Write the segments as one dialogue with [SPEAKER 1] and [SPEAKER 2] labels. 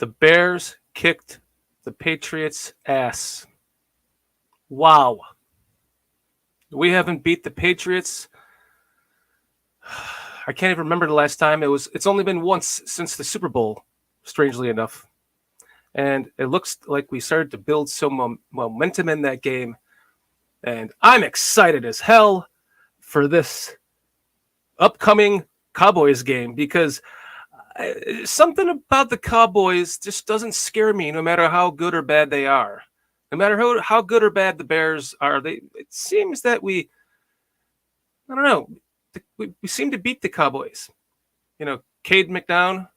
[SPEAKER 1] The Bears kicked the Patriots' ass. Wow. We haven't beat the Patriots. I can't even remember the last time. It's only been once since the Super Bowl, strangely enough. And it looks like we started to build some momentum in that game. And I'm excited as hell for this upcoming Cowboys game because something about the Cowboys just doesn't scare me no matter how good or bad they are. No matter how good or bad the Bears are, it seems that I don't know, we seem to beat the Cowboys. You know, Josh McCown.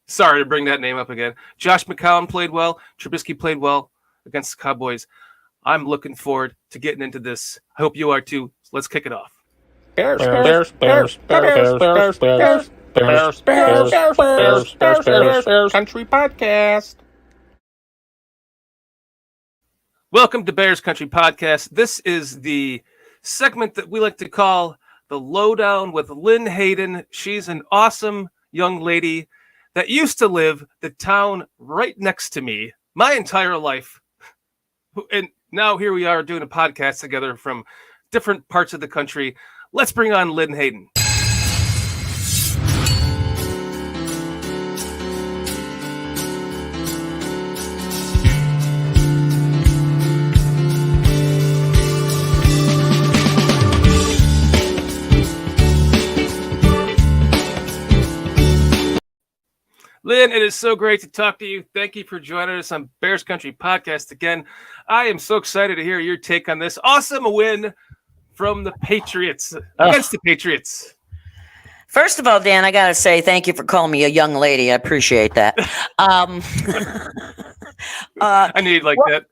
[SPEAKER 1] Sorry to bring that name up again. Josh McCown played well. Trubisky played well against the Cowboys. I'm looking forward to getting into this. I hope you are too. Let's kick it off.
[SPEAKER 2] Bears Country Podcast.
[SPEAKER 1] Welcome to Bears Country Podcast. This is the segment that we like to call the Lowdown with Lynn Hayden. She's an awesome young lady that used to live the town right next to me my entire life. And now here we are doing a podcast together from different parts of the country. Let's bring on Lynn Hayden. Lynn, it is so great to talk to you. Thank you for joining us on Bears Country Podcast again. I am so excited to hear your take on this awesome win from the Patriots against the Patriots.
[SPEAKER 3] First of all, Dan, I got to say thank you for calling me a young lady. I appreciate that.
[SPEAKER 1] I need that.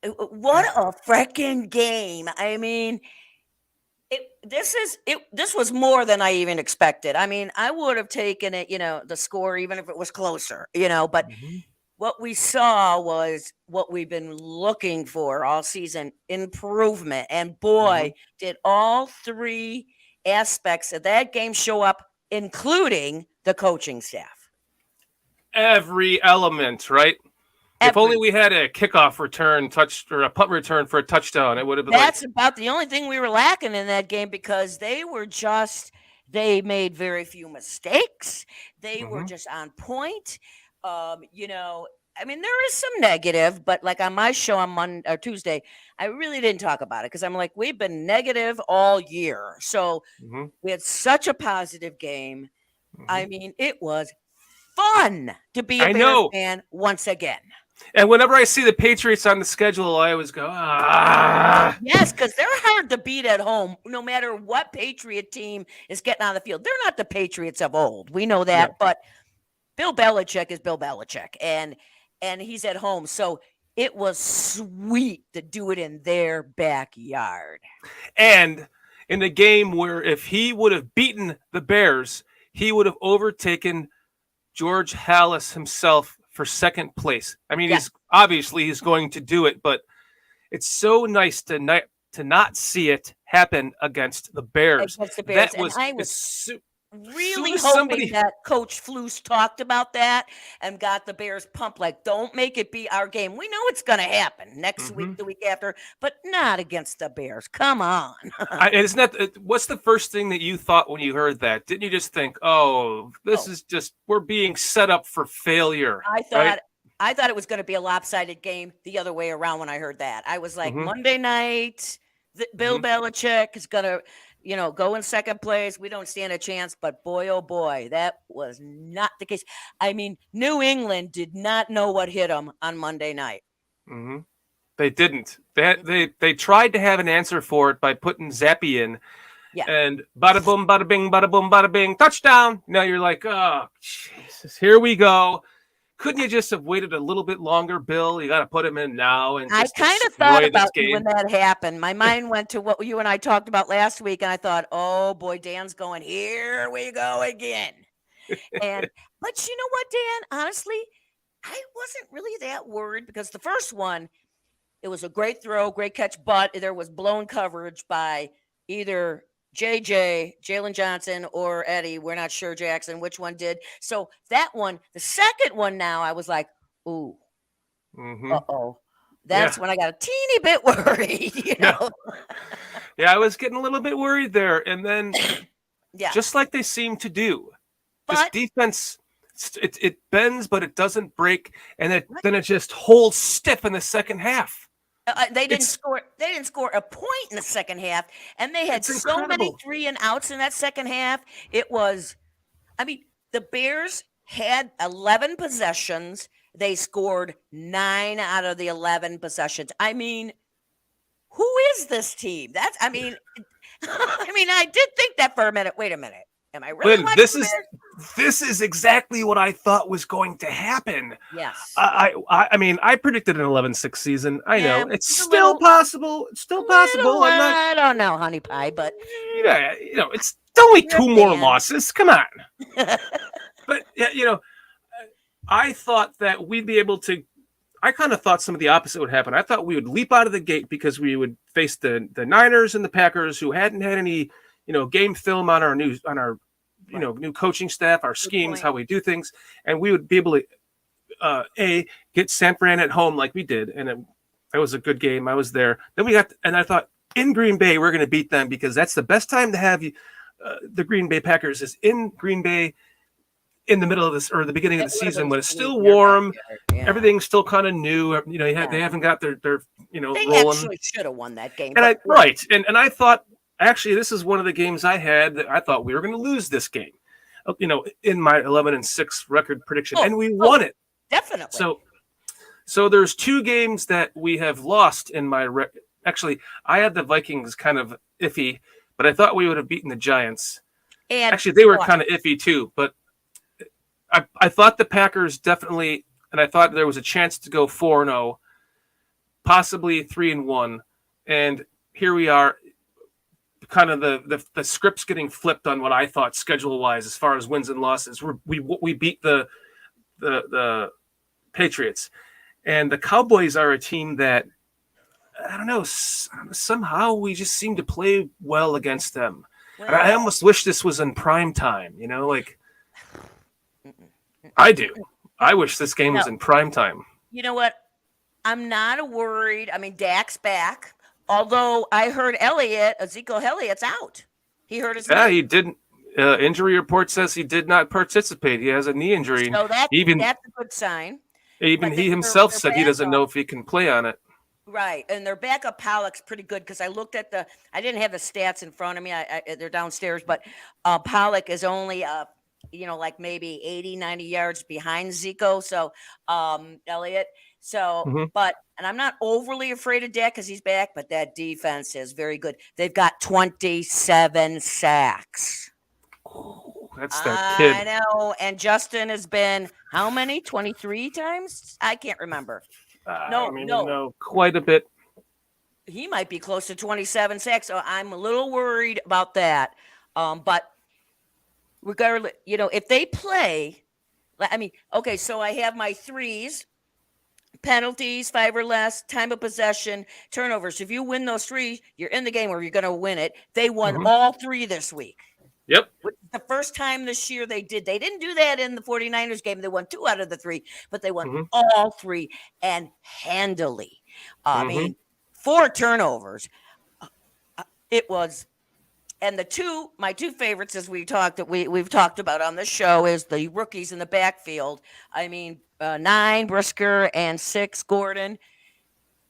[SPEAKER 3] What a freaking game. I mean, this was more than I even expected. I mean, I would have taken it, the score, even if it was closer, but what we saw was what we've been looking for all season, improvement. And boy, did all three aspects of that game show up, including the coaching staff.
[SPEAKER 1] Every element, right? If only we had a kickoff return or a punt return for a touchdown, it would have been.
[SPEAKER 3] That's about the only thing we were lacking in that game because they made very few mistakes. They were just on point. I mean, there is some negative, but like on my show on Monday or Tuesday, I really didn't talk about it because I'm like, we've been negative all year. So we had such a positive game. I mean, it was fun to be a Bears fan once again.
[SPEAKER 1] And whenever I see the Patriots on the schedule, I always go,
[SPEAKER 3] Yes, because they're hard to beat at home, no matter what Patriot team is getting on the field. They're not the Patriots of old. We know that, but Bill Belichick is Bill Belichick, and he's at home. So it was sweet to do it in their backyard.
[SPEAKER 1] And in a game where if he would have beaten the Bears, he would have overtaken George Halas himself for second place. I mean, he's going to do it, but it's so nice to not see it happen against the Bears.
[SPEAKER 3] That was, and I was really hoping that Coach Flus talked about that and got the Bears pumped. Like, don't make it be our game. We know it's going to happen next week, the week after, but not against the Bears. Come on.
[SPEAKER 1] What's the first thing that you thought when you heard that? Didn't you just think, is just, we're being set up for failure?
[SPEAKER 3] I thought it was going to be a lopsided game the other way around when I heard that. I was like, Monday night, Bill Belichick is going to, go in second place. We don't stand a chance. But boy, oh boy, that was not the case. I mean, New England did not know what hit them on Monday night.
[SPEAKER 1] They didn't. They tried to have an answer for it by putting Zappy in.
[SPEAKER 3] Yeah.
[SPEAKER 1] And bada boom, bada bing, bada boom, bada bing, touchdown. Now you're like, oh, Jesus, here we go. Couldn't you just have waited a little bit longer, Bill? You got to put him in now. And
[SPEAKER 3] I kind of thought about you when that happened. My mind went to what you and I talked about last week, and I thought, oh boy, Dan's going, here we go again. But you know what, Dan? Honestly, I wasn't really that worried because the first one, it was a great throw, great catch, but there was blown coverage by either Jalen Johnson, or Eddie. We're not sure, Jackson, which one did. So that one, the second one now, I was like, ooh, uh-oh. That's when I got a teeny bit worried, you know?
[SPEAKER 1] Yeah, I was getting a little bit worried there. And then
[SPEAKER 3] Yeah.
[SPEAKER 1] just like they seem to do, this
[SPEAKER 3] But
[SPEAKER 1] defense, it bends, but it doesn't break. And then it just holds stiff in the second half.
[SPEAKER 3] they didn't score. They didn't score a point in the second half, and they had so many 3 and outs in that second half. It was, I mean, the Bears had 11 possessions. They scored 9 out of the 11 possessions. I mean, who is this team? I mean, I did think that for a minute. Wait a minute. Am I really?
[SPEAKER 1] Lynn, this is exactly what I thought was going to happen.
[SPEAKER 3] Yes.
[SPEAKER 1] I mean, I predicted an 11-6 season. I know it's still possible. It's still possible.
[SPEAKER 3] I don't know, honey pie, but
[SPEAKER 1] it's only 2 more losses. Come on. But I thought that we'd be able to. I kind of thought some of the opposite would happen. I thought we would leap out of the gate because we would face the Niners and the Packers, who hadn't had any game film on our new coaching staff, our schemes, how we do things, and we would be able to get San Fran at home like we did, and that was a good game. I was there. Then I thought in Green Bay we're going to beat them because that's the best time to have the Green Bay Packers is in Green Bay in the middle of this or the beginning of the season when it's still warm, everything's still kind of new. They haven't got their
[SPEAKER 3] They
[SPEAKER 1] rolling.
[SPEAKER 3] actually should have won that game.
[SPEAKER 1] And I thought. Actually, this is one of the games I had that I thought we were going to lose this game, in my 11-6 record prediction, and we won it.
[SPEAKER 3] Definitely.
[SPEAKER 1] So there's 2 games that we have lost in my actually, I had the Vikings kind of iffy, but I thought we would have beaten the Giants. And actually, they were kind of iffy too, but I thought the Packers definitely, and I thought there was a chance to go 4-0, possibly 3-1, and here we are. Kind of the script's getting flipped on what I thought schedule wise as far as wins and losses. We beat the Patriots, and the Cowboys are a team that I don't know, somehow we just seem to play well against them. And I almost wish this was in prime time, I do. I wish this game was in prime time.
[SPEAKER 3] You know what? I'm not worried. I mean, Dak's back. Although I heard Ezekiel Elliott's out. He hurt his knee.
[SPEAKER 1] Yeah, he didn't. Injury report says he did not participate. He has a knee injury.
[SPEAKER 3] So that's a good sign.
[SPEAKER 1] Even he himself said he doesn't know if he can play on it.
[SPEAKER 3] Right, and their backup Pollock's pretty good because I looked at I didn't have the stats in front of me. They're downstairs, but Pollock is only like maybe 80, 90 yards behind Zico. So Elliott. So, and I'm not overly afraid of Dak because he's back, but that defense is very good. They've got 27 sacks.
[SPEAKER 1] Ooh, that's that kid.
[SPEAKER 3] I know. And Justin has been how many? 23 times? I can't remember.
[SPEAKER 1] No, quite a bit.
[SPEAKER 3] He might be close to 27 sacks. So I'm a little worried about that. But regardless, if they play, so I have my threes. Penalties, 5 or less, time of possession, turnovers. If you win those 3, you're in the game or you're going to win it. They won all 3 this week.
[SPEAKER 1] Yep.
[SPEAKER 3] The first time this year they did. They didn't do that in the 49ers game. They won 2 out of the 3, but they won all 3 and handily. I mean, 4 turnovers. It was, and my 2 favorites, as we've talked about on this show, is the rookies in the backfield. I mean, 9 Brisker and 6 Gordon,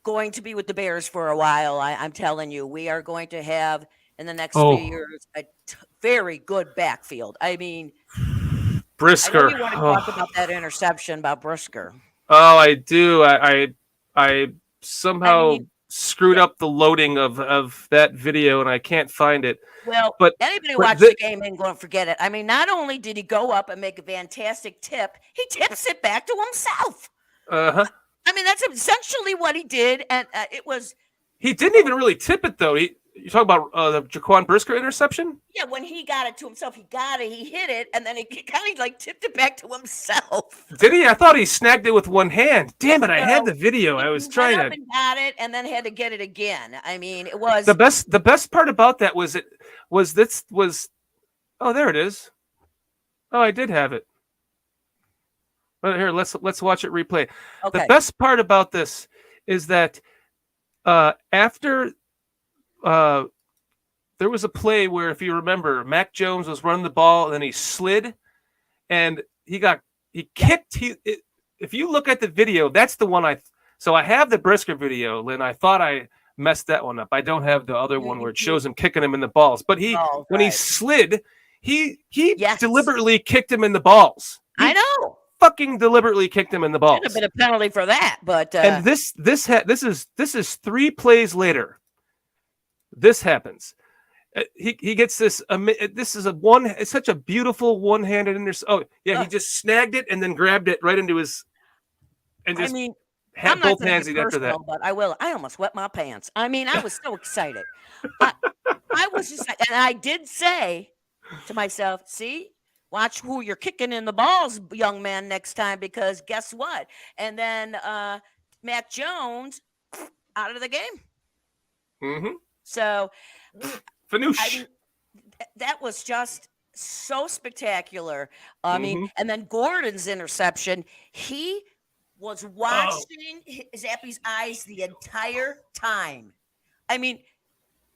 [SPEAKER 3] going to be with the Bears for a while. I'm telling you, we are going to have in the next few years a very good backfield. I mean,
[SPEAKER 1] Brisker.
[SPEAKER 3] I know you want to talk about that interception about Brisker.
[SPEAKER 1] Oh, I do. I somehow screwed up the loading of that video, and I can't find it.
[SPEAKER 3] Well, but anybody watch the game ain't going to forget it. I mean, not only did he go up and make a fantastic tip, he tips it back to himself. I mean, that's essentially what he did, and it was.
[SPEAKER 1] He didn't even really tip it, though. You talking about the Jaquan Brisker interception?
[SPEAKER 3] Yeah, when he got it to himself, he hit it, and then he kind of like tipped it back to himself.
[SPEAKER 1] Did he? I thought he snagged it with one hand. Damn it! I had the video.
[SPEAKER 3] He
[SPEAKER 1] I was
[SPEAKER 3] went
[SPEAKER 1] trying
[SPEAKER 3] up
[SPEAKER 1] to.
[SPEAKER 3] and got it, and then had to get it again. I mean, it was
[SPEAKER 1] The best part about that was oh, there it is. Oh, I did have it. But here, let's watch it replay.
[SPEAKER 3] okay.
[SPEAKER 1] The best part about this is that after there was a play where, if you remember, Mac Jones was running the ball and then he slid and he kicked. If you look at the video, that's the one so I have the Brisker video, Lynn. I thought I messed that one up. I don't have the other one where it shows him kicking him in the balls. But when he slid, he deliberately kicked him in the balls.
[SPEAKER 3] I know.
[SPEAKER 1] Fucking deliberately kicked him in the balls.
[SPEAKER 3] Should have been a penalty for that, but
[SPEAKER 1] and this is 3 plays later. This happens. He gets this. This is it's such a beautiful one-handed interception. Oh yeah, he just snagged it and then grabbed it right into his. And just had both hands after that.
[SPEAKER 3] But I will. I almost wet my pants. I mean, I was so excited. I was just, and I did say to myself, "See, watch who you're kicking in the balls, young man, next time, because guess what?" And then Mac Jones out of the game.
[SPEAKER 1] Mm-hmm.
[SPEAKER 3] So,
[SPEAKER 1] Fanouche.
[SPEAKER 3] that was just so spectacular. I mean, and then Gordon's interception, he was watching Zappy's eyes the entire time. I mean,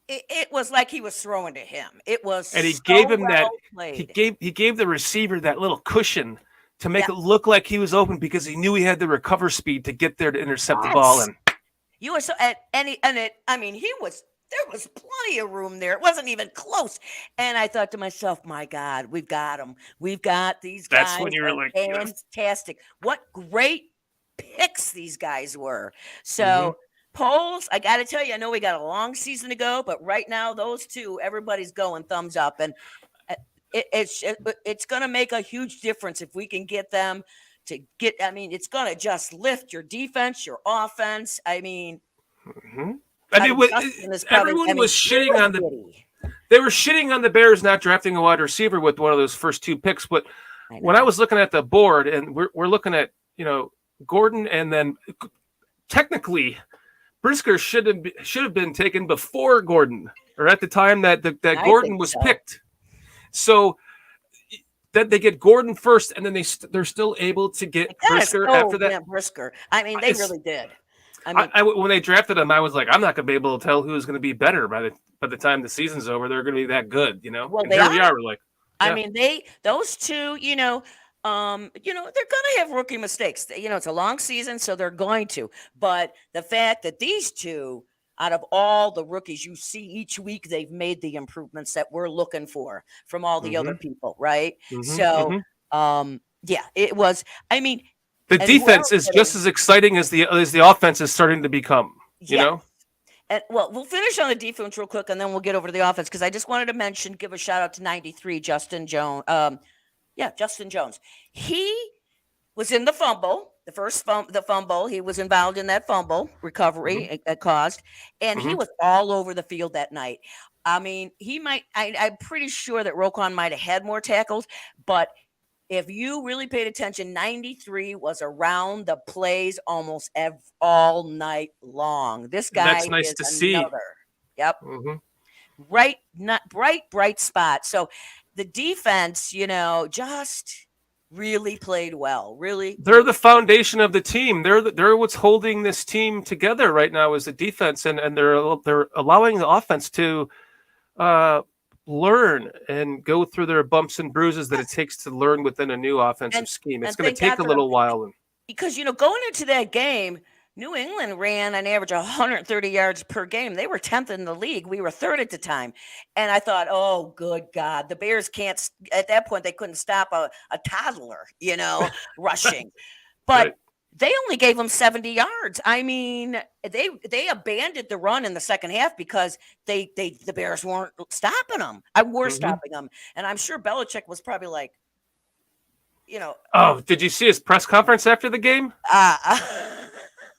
[SPEAKER 3] it was like he was throwing to him. It was,
[SPEAKER 1] and he
[SPEAKER 3] so
[SPEAKER 1] gave him
[SPEAKER 3] well played.
[SPEAKER 1] He gave the receiver that little cushion to make it look like he was open, because he knew he had the recover speed to get there to intercept the ball. And
[SPEAKER 3] you were so I mean, there was plenty of room there. It wasn't even close. And I thought to myself, my God, we've got them. We've got these guys.
[SPEAKER 1] That's when you were like,
[SPEAKER 3] fantastic. What great picks these guys were. So polls, I got to tell you, I know we got a long season to go, but right now, those two, everybody's going thumbs up. And it's going to make a huge difference if we can get them to get, I mean, it's going to just lift your defense, your offense. I mean,
[SPEAKER 1] everyone was shitting on they were shitting on the Bears not drafting a wide receiver with one of those first 2 picks. But when I was looking at the board, and we're looking at, Gordon, and then technically Brisker should have been taken before Gordon, or at the time that Gordon was picked. So that they get Gordon first, and then they're still able to get Brisker after that.
[SPEAKER 3] Brisker. I mean, they really did. I mean,
[SPEAKER 1] when they drafted him, I was like, I'm not going to be able to tell who's going to be better by the time the season's over. They're going to be that good,
[SPEAKER 3] Well,
[SPEAKER 1] and here we are. We're like,
[SPEAKER 3] I mean, those two, they're going to have rookie mistakes. It's a long season, so they're going to. But the fact that these two, out of all the rookies you see each week, they've made the improvements that we're looking for from all the other people, right? So, it was. I mean,
[SPEAKER 1] the defense is just as exciting as the offense is starting to become. You know.
[SPEAKER 3] And, well, we'll finish on the defense real quick, and then we'll get over to the offense, because I just wanted to give a shout out to 93 Justin Jones. Justin Jones. He was in the fumble, the fumble. He was involved in that fumble recovery it caused, and he was all over the field that night. I mean, I'm pretty sure that Roquan might have had more tackles, but if you really paid attention, 93 was around the plays almost all night long. This guy
[SPEAKER 1] That's nice
[SPEAKER 3] is
[SPEAKER 1] to see.
[SPEAKER 3] Yep. Bright spot. So the defense, just really played well. Really,
[SPEAKER 1] they're the foundation of the team. They're what's holding this team together right now is the defense, and they're allowing the offense to learn and go through their bumps and bruises that it takes to learn within a new offensive scheme. It's going to take a little while.
[SPEAKER 3] Because going into that game, New England ran an average of 130 yards per game. They were 10th in the league. We were 3rd at the time. And I thought, oh, good God. The Bears can't – at that point, they couldn't stop a toddler, rushing. But they only gave them 70 yards. I mean, they abandoned the run in the second half because the Bears weren't stopping them. We're stopping them. And I'm sure Belichick was probably like,
[SPEAKER 1] Oh, did you see his press conference after the game?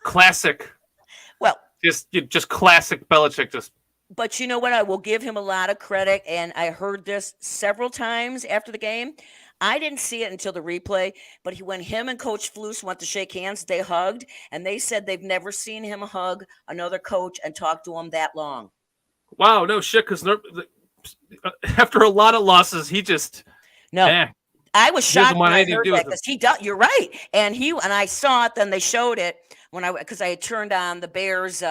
[SPEAKER 1] Classic.
[SPEAKER 3] Well,
[SPEAKER 1] just classic Belichick.
[SPEAKER 3] But you know what? I will give him a lot of credit, and I heard this several times after the game. I didn't see it until the replay, but when him and Coach Flus went to shake hands, they hugged, and they said they've never seen him hug another coach and talk to him that long.
[SPEAKER 1] Wow, no shit, because after a lot of losses, he just
[SPEAKER 3] I was shocked when I heard that
[SPEAKER 1] because
[SPEAKER 3] you're right, and I saw it. Then they showed it because I had turned on the Bears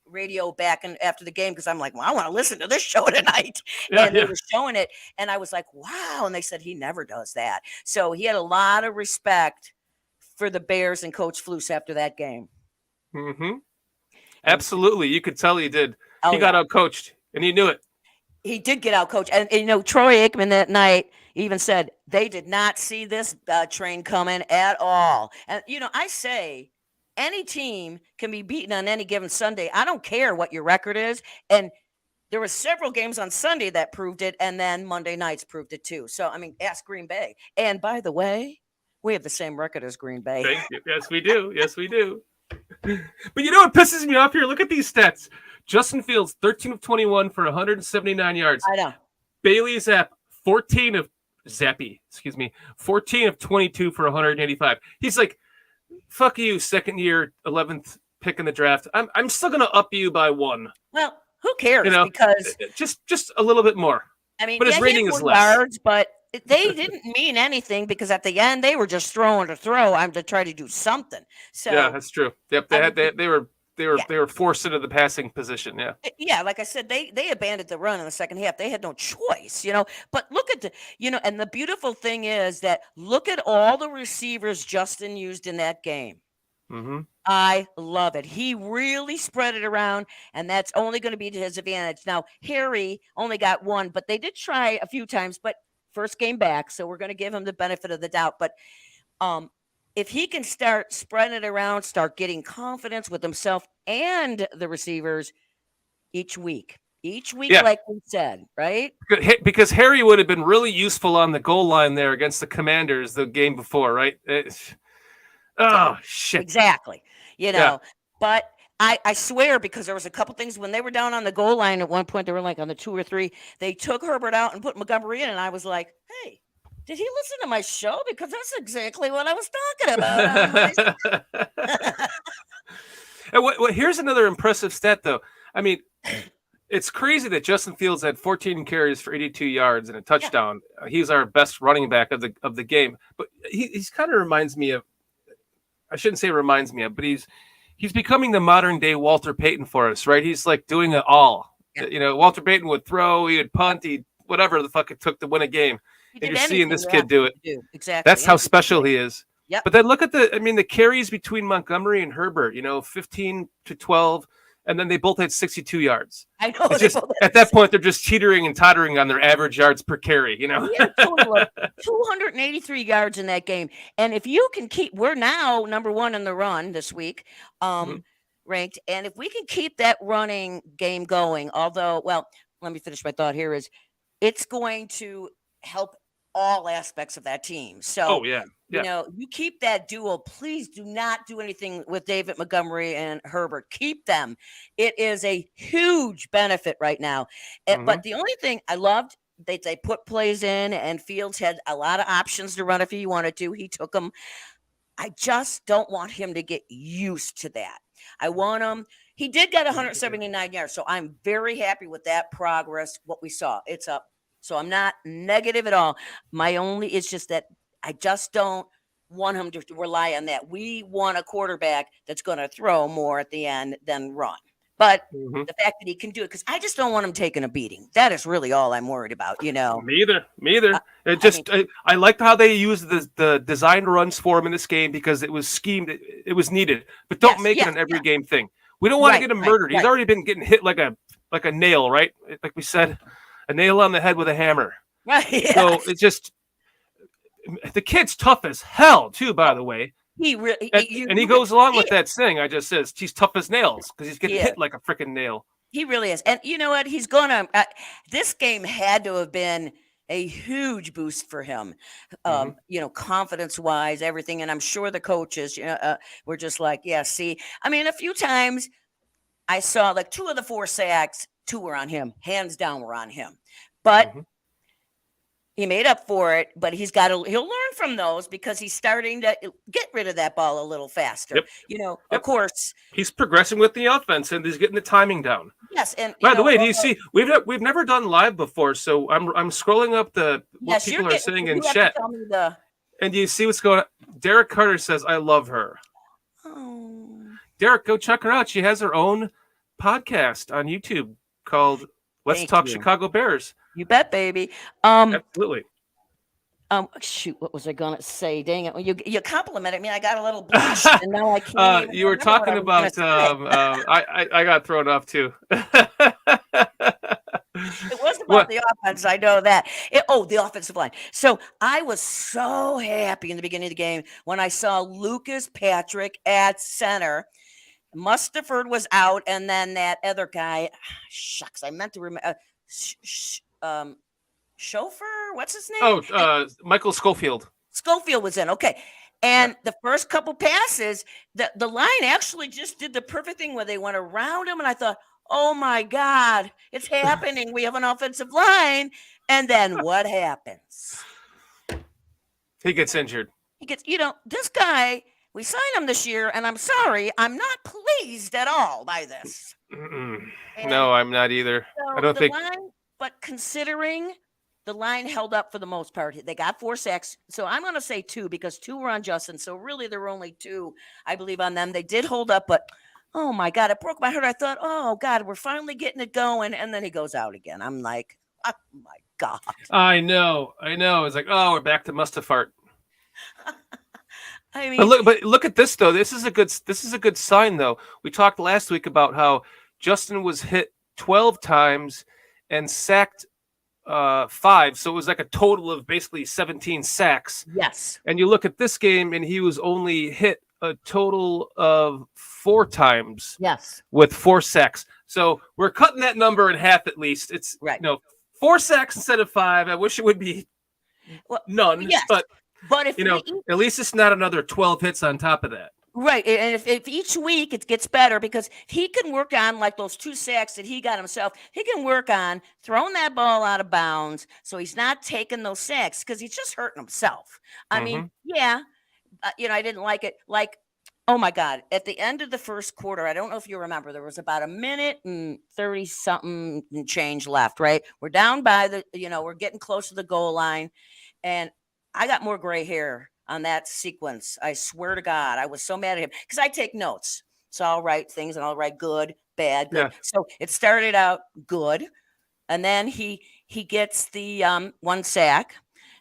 [SPEAKER 3] radio back and after the game because I'm like, well, I want to listen to this show tonight. And they were showing it, and I was like, wow. And they said he never does that. So he had a lot of respect for the Bears and Coach Flus after that game.
[SPEAKER 1] Mm-hmm. Absolutely. You could tell he did. He got out-coached, and he knew it. He
[SPEAKER 3] did get out-coached. And Troy Aikman that night even said they did not see this train coming at all. And, I say – any team can be beaten on any given Sunday. I don't care what your record is. And there were several games on Sunday that proved it, and then Monday nights proved it too. So, ask Green Bay. And by the way, we have the same record as Green Bay.
[SPEAKER 1] Thank you. Yes, we do. Yes, we do. But you know what pisses me off here? Look at these stats. Justin Fields, 13 of 21 for 179 yards.
[SPEAKER 3] I know.
[SPEAKER 1] Bailey Zapp, 14 of 22 for 185. He's like, fuck you, second year, 11th pick in the draft. I'm still going to up you by one.
[SPEAKER 3] Well, who cares? Because
[SPEAKER 1] just a little bit more. But his rating is less.
[SPEAKER 3] Yards, but they didn't mean anything because at the end they were just throwing to throw. I'm to try to do something. So
[SPEAKER 1] yeah, that's true. Yep, they were forced into the passing position. Yeah.
[SPEAKER 3] Yeah, like I said, they abandoned the run in the second half. They had no choice, But look at and the beautiful thing is that look at all the receivers Justin used in that game.
[SPEAKER 1] Mm-hmm.
[SPEAKER 3] I love it. He really spread it around, and that's only going to be to his advantage. Now, Harry only got one, but they did try a few times, but first game back, so we're going to give him the benefit of the doubt. But if he can start spreading it around, start getting confidence with himself and the receivers each week, like we said, right?
[SPEAKER 1] Because Harry would have been really useful on the goal line there against the Commanders the game before, right? Shit.
[SPEAKER 3] Exactly. But I swear, because there was a couple things when they were down on the goal line at one point, they were like on the 2 or 3, they took Herbert out and put Montgomery in, and I was like, hey, did he listen to my show? Because that's exactly what I was talking about.
[SPEAKER 1] And here's another impressive stat, though. It's crazy that Justin Fields had 14 carries for 82 yards and a touchdown. Yeah. He's our best running back of the game. But he's kind of reminds me of, I shouldn't say reminds me of, but he's becoming the modern day Walter Payton for us, right? He's like doing it all. Yeah. Walter Payton would throw, he would punt, whatever the fuck it took to win a game. And you're seeing this kid do it.
[SPEAKER 3] Exactly.
[SPEAKER 1] That's how special he is.
[SPEAKER 3] Yep.
[SPEAKER 1] But then look at the carries between Montgomery and Herbert, 15 to 12, and then they both had 62 yards.
[SPEAKER 3] I know.
[SPEAKER 1] At that point, they're just teetering and tottering on their average yards per carry,
[SPEAKER 3] We had a total of 283 yards in that game. And if you can we're now number 1 in the run this week, ranked. And if we can keep that running game going, let me finish my thought here, it's going to help all aspects of that team. So, you keep that duo. Please do not do anything with David Montgomery and Herbert. Keep them. It is a huge benefit right now. But the only thing I loved, they put plays in, and Fields had a lot of options to run if he wanted to. He took them. I just don't want him to get used to that. I want him. He did get 179 yards, so I'm very happy with that progress, what we saw. It's up. So I'm not negative at all. It's just that I just don't want him to rely on that. We want a quarterback that's going to throw more at the end than run. But the fact that he can do it, because I just don't want him taking a beating. That is really all I'm worried about, Me
[SPEAKER 1] either. I liked how they used the designed runs for him in this game because it was schemed. It was needed. But don't make it an every game thing. We don't want to get him murdered. He's already been getting hit like a nail, right? Like we said. A nail on the head with a hammer.
[SPEAKER 3] Right. Yeah.
[SPEAKER 1] So it's just the kid's tough as hell too, by the way.
[SPEAKER 3] He really
[SPEAKER 1] and he goes along with that saying I just says he's tough as nails because he's getting hit like a freaking nail.
[SPEAKER 3] He really is. And you know what? He's gonna this game had to have been a huge boost for him. Confidence wise, everything. And I'm sure the coaches were just like, a few times I saw like 2 of the 4 sacks 2 were on him. Hands down were on him. But he made up for it, but he'll learn from those because he's starting to get rid of that ball a little faster.
[SPEAKER 1] Yep.
[SPEAKER 3] Of course.
[SPEAKER 1] He's progressing with the offense and he's getting the timing down.
[SPEAKER 3] Yes, and
[SPEAKER 1] by the way, do you see we've never done live before, so I'm scrolling up what people are saying in chat. And do you see what's going on? Derek Carter says, "I love her."
[SPEAKER 3] Oh.
[SPEAKER 1] Derek, go check her out. She has her own podcast on YouTube called Let's Talk Chicago Bears.
[SPEAKER 3] You bet, baby.
[SPEAKER 1] Absolutely.
[SPEAKER 3] Shoot, what was I gonna say? Dang it! Well, you complimented me. I got a little blush, and now I can't.
[SPEAKER 1] You were talking about. I got thrown off too.
[SPEAKER 3] It wasn't about the offense. I know that. The offensive line. So I was so happy in the beginning of the game when I saw Lucas Patrick at center. Mustaford was out, and then that other guy. Shucks, I meant to remember. Chauffeur, what's his name?
[SPEAKER 1] Michael Schofield.
[SPEAKER 3] Schofield was in. Okay. And the first couple passes, the line actually just did the perfect thing where they went around him. And I thought, oh my God, it's happening. We have an offensive line. And then what happens?
[SPEAKER 1] He gets injured.
[SPEAKER 3] This guy, we signed him this year. And I'm sorry, I'm not pleased at all by this.
[SPEAKER 1] No, I'm not either.
[SPEAKER 3] So
[SPEAKER 1] I don't think.
[SPEAKER 3] But considering the line held up for the most part, they got 4 sacks. So I'm going to say 2 because 2 were on Justin. So really, there were only 2, I believe, on them. They did hold up, but oh my God, it broke my heart. I thought, oh God, we're finally getting it going. And then he goes out again. I'm like, oh my God.
[SPEAKER 1] I know. It's like, oh, we're back to Mustafart.
[SPEAKER 3] I mean,
[SPEAKER 1] but look at this though. This is a good sign though. We talked last week about how Justin was hit 12 times and sacked 5, so it was like a total of basically 17 sacks.
[SPEAKER 3] Yes.
[SPEAKER 1] And you look at this game, and he was only hit a total of 4 times.
[SPEAKER 3] Yes.
[SPEAKER 1] With 4 sacks. So we're cutting that number in half at least. It's 4 sacks instead of 5. I wish it would be none.
[SPEAKER 3] Yes. But if
[SPEAKER 1] at least it's not another 12 hits on top of that.
[SPEAKER 3] Right. And if each week it gets better because he can work on like those 2 sacks that he got himself, he can work on throwing that ball out of bounds so he's not taking those sacks because he's just hurting himself. I mean, I didn't like it. Like, oh my God, at the end of the first quarter, I don't know if you remember, there was about a minute and 30 something and change left, right? We're down by we're getting close to the goal line. And I got more gray hair on that sequence. I swear to God, I was so mad at him because I take notes. So I'll write things and I'll write good, bad, good. Yeah. So it started out good. And then he gets the 1 sack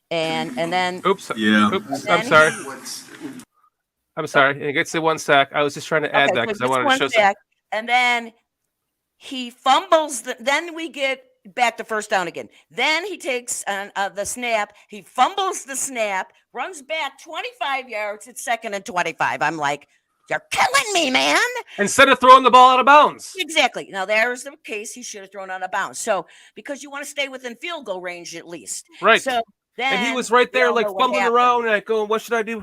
[SPEAKER 3] and then.
[SPEAKER 1] Oops. Yeah. Oops. I'm sorry. I'm sorry. He gets the 1 sack. I was just trying to add that because I wanted to show something.
[SPEAKER 3] And then he fumbles. Then we get back to first down again. Then he takes the snap. He fumbles the snap, runs back 25 yards. It's 2nd and 25. I'm like, you're killing me, man.
[SPEAKER 1] Instead of throwing the ball out of bounds.
[SPEAKER 3] Exactly. Now, there's the case he should have thrown out of bounds. So, because you want to stay within field goal range at least.
[SPEAKER 1] Right.
[SPEAKER 3] So,
[SPEAKER 1] and he was right there, like fumbling around, and going, "What should I do?"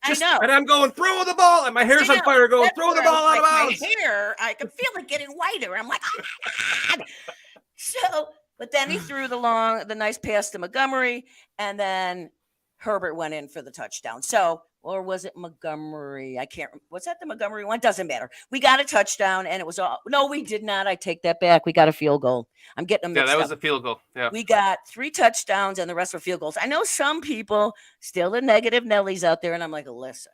[SPEAKER 3] I know.
[SPEAKER 1] And I'm going, "Throw the ball!" And my hair's on fire, going, "Throw the ball out of bounds!"
[SPEAKER 3] My hair, I can feel it getting whiter. I'm like, "Oh my God!" So, but then he threw the nice pass to Montgomery, and then Herbert went in for the touchdown. So, or was it Montgomery? I can't. Was that the Montgomery one? Doesn't matter. We got a touchdown, and it was all. No, we did not. I take that back. We got a field goal. I'm getting them mixed up.
[SPEAKER 1] Yeah, that was a field goal. Yeah.
[SPEAKER 3] We got 3 touchdowns, and the rest were field goals. I know some people still the negative Nellies out there, and I'm like, listen,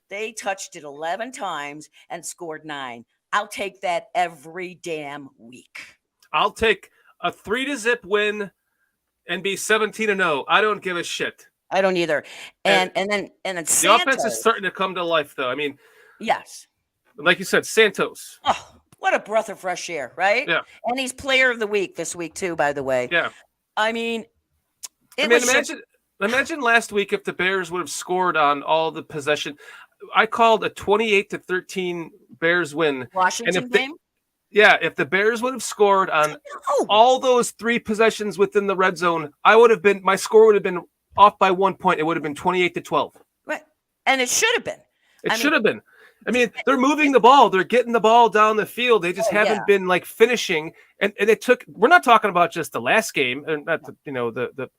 [SPEAKER 3] they touched it 11 times and scored 9. I'll take that every damn week.
[SPEAKER 1] I'll take a 3-0 win and be 17-0. I don't give a shit.
[SPEAKER 3] I don't either. And then Santos,
[SPEAKER 1] the offense is starting to come to life, though. I mean,
[SPEAKER 3] yes,
[SPEAKER 1] like you said, Santos.
[SPEAKER 3] Oh, what a breath of fresh air, right?
[SPEAKER 1] Yeah.
[SPEAKER 3] And he's player of the week this week too, by the way.
[SPEAKER 1] Yeah.
[SPEAKER 3] I mean,
[SPEAKER 1] imagine last week if the Bears would have scored on all the possession. I called a 28-13 Bears win.
[SPEAKER 3] Washington game.
[SPEAKER 1] Yeah, if the Bears would have scored on all those 3 possessions within the red zone, my score would have been off by 1 point. It would have been 28-12.
[SPEAKER 3] Right. And it should have been.
[SPEAKER 1] It should have been. I mean, they're moving the ball. They're getting the ball down the field. They just haven't been like finishing. And it took. We're not talking about just the last game, and not the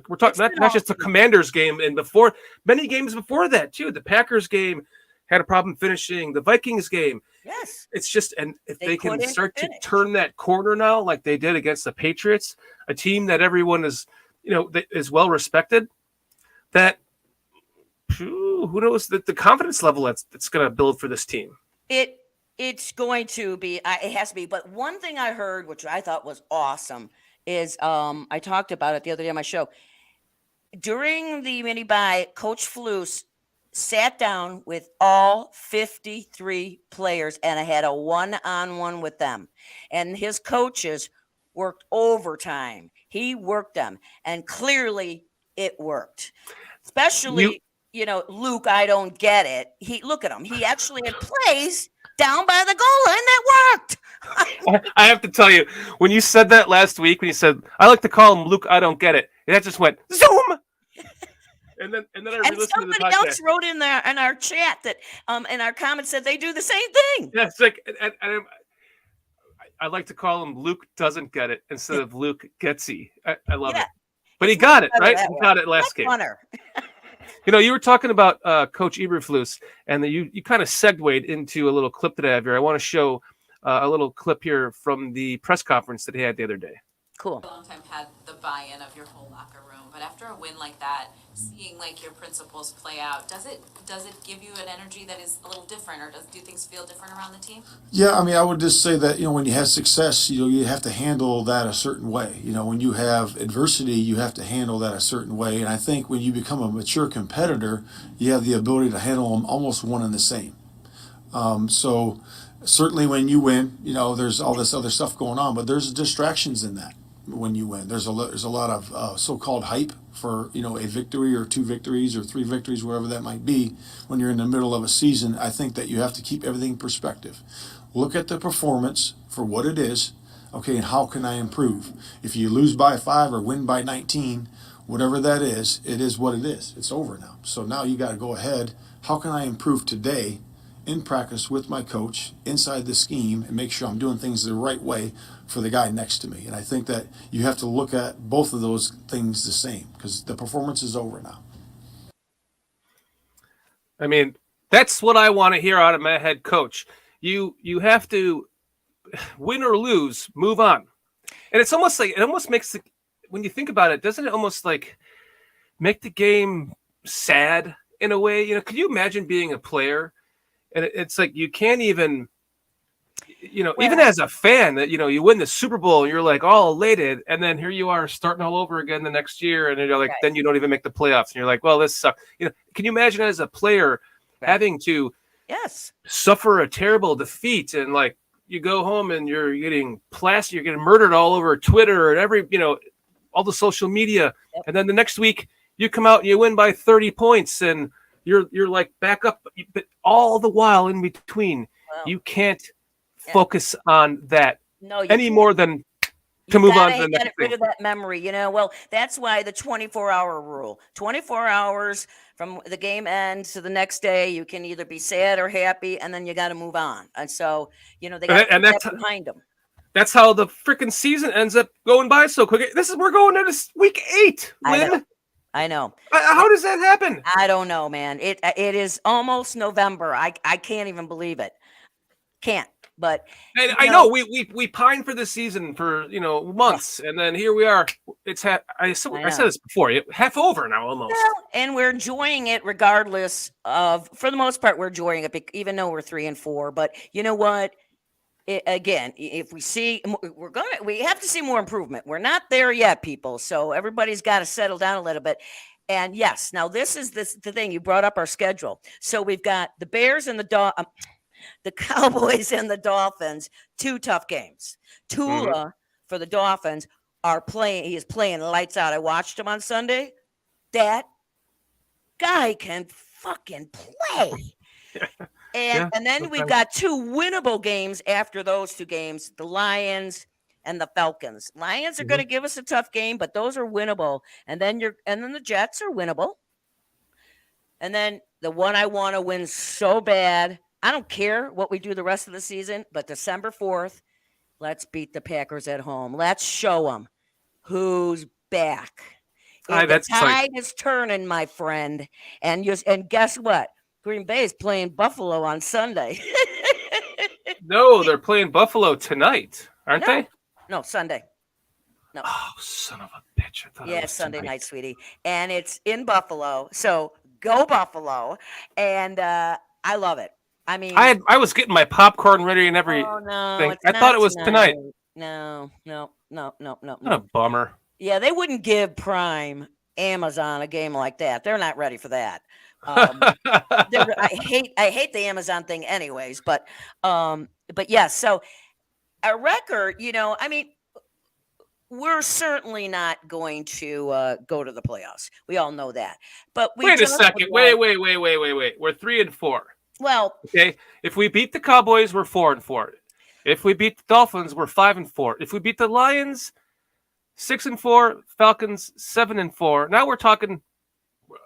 [SPEAKER 1] we're talking not just the Commanders game, and before many games before that too. The Packers game had a problem finishing. The Vikings game.
[SPEAKER 3] Yes.
[SPEAKER 1] It's just, and if they can start to turn that corner now, like they did against the Patriots, a team that everyone is, is well respected, that who knows the confidence level that's going to build for this team.
[SPEAKER 3] It's going to be, it has to be. But one thing I heard, which I thought was awesome, is I talked about it the other day on my show. During the mini bye, Coach Flus sat down with all 53 players and I had a one-on-one with them. And his coaches worked overtime. He worked them. And clearly it worked. Especially, Luke, I don't get it. Look at him. He actually had plays down by the goal line that worked.
[SPEAKER 1] I have to tell you, when you said that last week, when you said, I like to call him Luke, I don't get it. That just went, zoom! And then I re-listened to the podcast.
[SPEAKER 3] Somebody else wrote in our chat that in our comments said they do the same thing.
[SPEAKER 1] Yeah, it's like I like to call him Luke doesn't get it instead of Luke getsy. I love it. But he got it, right? He got it last game. You were talking about Coach Eberflus, and you kind of segued into a little clip that I have here. I want to show a little clip here from the press conference that he had the other day.
[SPEAKER 3] Cool.
[SPEAKER 4] For a long time had the buy-in of your whole locker room, but after a win like that, seeing like your principles play out, does it give you an energy that is a little different, or do things feel different around the team?
[SPEAKER 5] Yeah, I mean, I would just say that when you have success, you have to handle that a certain way. When you have adversity, you have to handle that a certain way. And I think when you become a mature competitor, you have the ability to handle them almost one and the same. So certainly when you win, there's all this other stuff going on, but there's distractions in that. When you win, there's a lot of so-called hype for a victory or two victories or three victories, whatever that might be. When you're in the middle of a season, I think that you have to keep everything in perspective. Look at the performance for what it is, okay, and how can I improve? If you lose by 5 or win by 19, whatever that is, it is what it is. It's over now. So now you got to go ahead. How can I improve today in practice with my coach inside the scheme and make sure I'm doing things the right way for the guy next to me? And I think that you have to look at both of those things the same, because the performance is over now.
[SPEAKER 1] I mean, that's what I want to hear out of my head coach. You have to win or lose, move on. And it's almost like, it almost makes when you think about it, doesn't it almost like make the game sad in a way? Could you imagine being a player? And it's like you can't even, even as a fan, that you win the Super Bowl and you're like all elated, and then here you are starting all over again the next year, and you're like, then you don't even make the playoffs, and you're like, well, this sucks. Can you imagine as a player having to suffer a terrible defeat, and like you go home and you're getting plastered, you're getting murdered all over Twitter and every all the social media, and then the next week you come out and you win by 30 points and you're like back up, but all the while in between, you can't focus on that any more than to move on to the next thing.
[SPEAKER 3] Get rid of that memory, Well, that's why the 24-hour rule. 24 hours from the game ends to the next day, you can either be sad or happy, and then you got to move on. And so, they got to put that behind them.
[SPEAKER 1] That's how the freaking season ends up going by so quick. We're going into week 8, Lynn.
[SPEAKER 3] I know.
[SPEAKER 1] How does that happen?
[SPEAKER 3] I don't know, man. It is almost November. I can't even believe it. Can't. But
[SPEAKER 1] I know we pine for this season for months, and then here we are. It's I said this before. Half over now almost.
[SPEAKER 3] Well, and we're enjoying it regardless of. For the most part, we're enjoying it, even though we're 3-4. But you know what? Again, if we see, we have to see more improvement. We're not there yet, people. So everybody's got to settle down a little bit. And yes, now this is the thing. You brought up our schedule. So we've got the Bears and the Cowboys and the Dolphins, 2 tough games. Tula for the Dolphins he is playing lights out. I watched him on Sunday. That guy can fucking play. And then we've got 2 winnable games after those 2 games, the Lions and the Falcons. Lions are going to give us a tough game, but those are winnable. And then the Jets are winnable. And then the one I want to win so bad I don't care what we do the rest of the season, but December 4th, let's beat the Packers at home. Let's show them who's back. The
[SPEAKER 1] That's
[SPEAKER 3] tide is turning, my friend. And guess what? Green Bay is playing Buffalo on Sunday.
[SPEAKER 1] No, they're playing Buffalo tonight, aren't they?
[SPEAKER 3] No, Sunday. No.
[SPEAKER 1] Oh, son of a bitch! I thought it was
[SPEAKER 3] Sunday
[SPEAKER 1] tonight.
[SPEAKER 3] night, sweetie, and it's in Buffalo. So go Buffalo, and I love it. I mean,
[SPEAKER 1] I was getting my popcorn ready and everything.
[SPEAKER 3] oh no,
[SPEAKER 1] I thought it was tonight.
[SPEAKER 3] No.
[SPEAKER 1] What a bummer.
[SPEAKER 3] Yeah, they wouldn't give Prime Amazon a game like that. They're not ready for that. I hate the Amazon thing, anyways. But yeah. So a record, I mean, we're certainly not going to go to the playoffs. We all know that. But
[SPEAKER 1] wait a second. Wait. We're 3-4.
[SPEAKER 3] Well,
[SPEAKER 1] okay. If we beat the Cowboys, we're 4-4. If we beat the Dolphins, we're 5-4. If we beat the Lions, 6-4. Falcons, 7-4. Now we're talking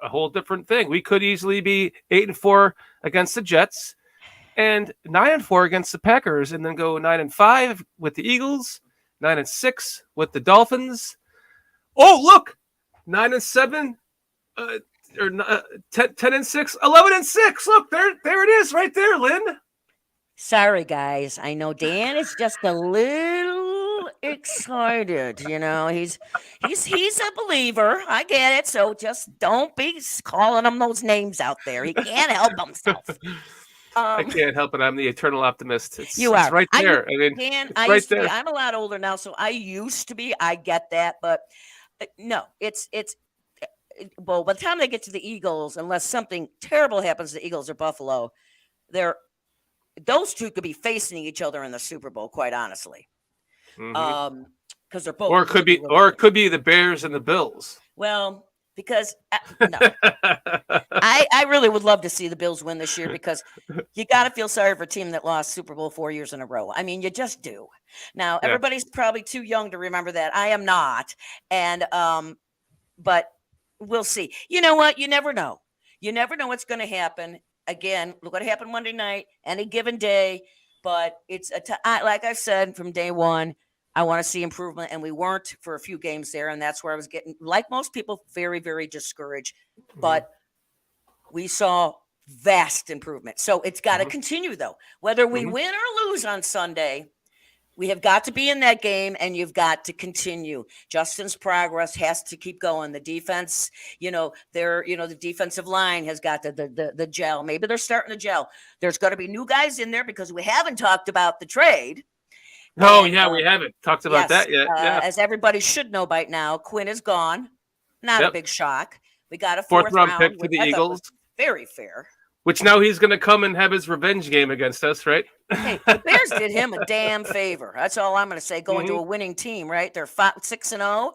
[SPEAKER 1] a whole different thing. We could easily be 8-4 against the Jets and 9-4 against the Packers, and then go 9-5 with the Eagles. 9-6 with the Dolphins. Oh, look, 9-7, or 10-6, 11-6. Look, there it is, right there, Lynn.
[SPEAKER 3] Sorry, guys. I know Dan is just a little excited. He's a believer. I get it. So just don't be calling him those names out there. He can't help himself.
[SPEAKER 1] I can't help it. I'm the eternal optimist. It's right there.
[SPEAKER 3] I'm a lot older now, so I used to be. I get that, but no, it's. Well, by the time they get to the Eagles, unless something terrible happens to the Eagles or Buffalo, those two could be facing each other in the Super Bowl. Quite honestly, because they're both.
[SPEAKER 1] Or it could be the Bears and the Bills.
[SPEAKER 3] Well. Because no, I really would love to see the Bills win this year, because you got to feel sorry for a team that lost Super Bowl 4 years in a row. I mean, you just do. Now, everybody's probably too young to remember that. I am not. And but we'll see. You know what? You never know. You never know what's going to happen. Again, look what happened Monday night, any given day. But it's like I said from day one, I want to see improvement, and we weren't for a few games there, and that's where I was getting, like most people, very, very discouraged. But we saw vast improvement. So it's got to continue, though. Whether we win or lose on Sunday, we have got to be in that game, and you've got to continue. Justin's progress has to keep going. The defense, the defensive line has got the gel. Maybe they're starting to gel. There's going to be new guys in there, because we haven't talked about the trade.
[SPEAKER 1] Oh, yeah, we haven't talked about that yet.
[SPEAKER 3] As everybody should know by now, Quinn is gone. Not a big shock. We got a
[SPEAKER 1] fourth round pick for the Eagles.
[SPEAKER 3] Very fair.
[SPEAKER 1] Which now he's going to come and have his revenge game against us, right?
[SPEAKER 3] Hey, the Bears did him a damn favor. That's all I'm going to say. Going to a winning team, right? They're 6-0.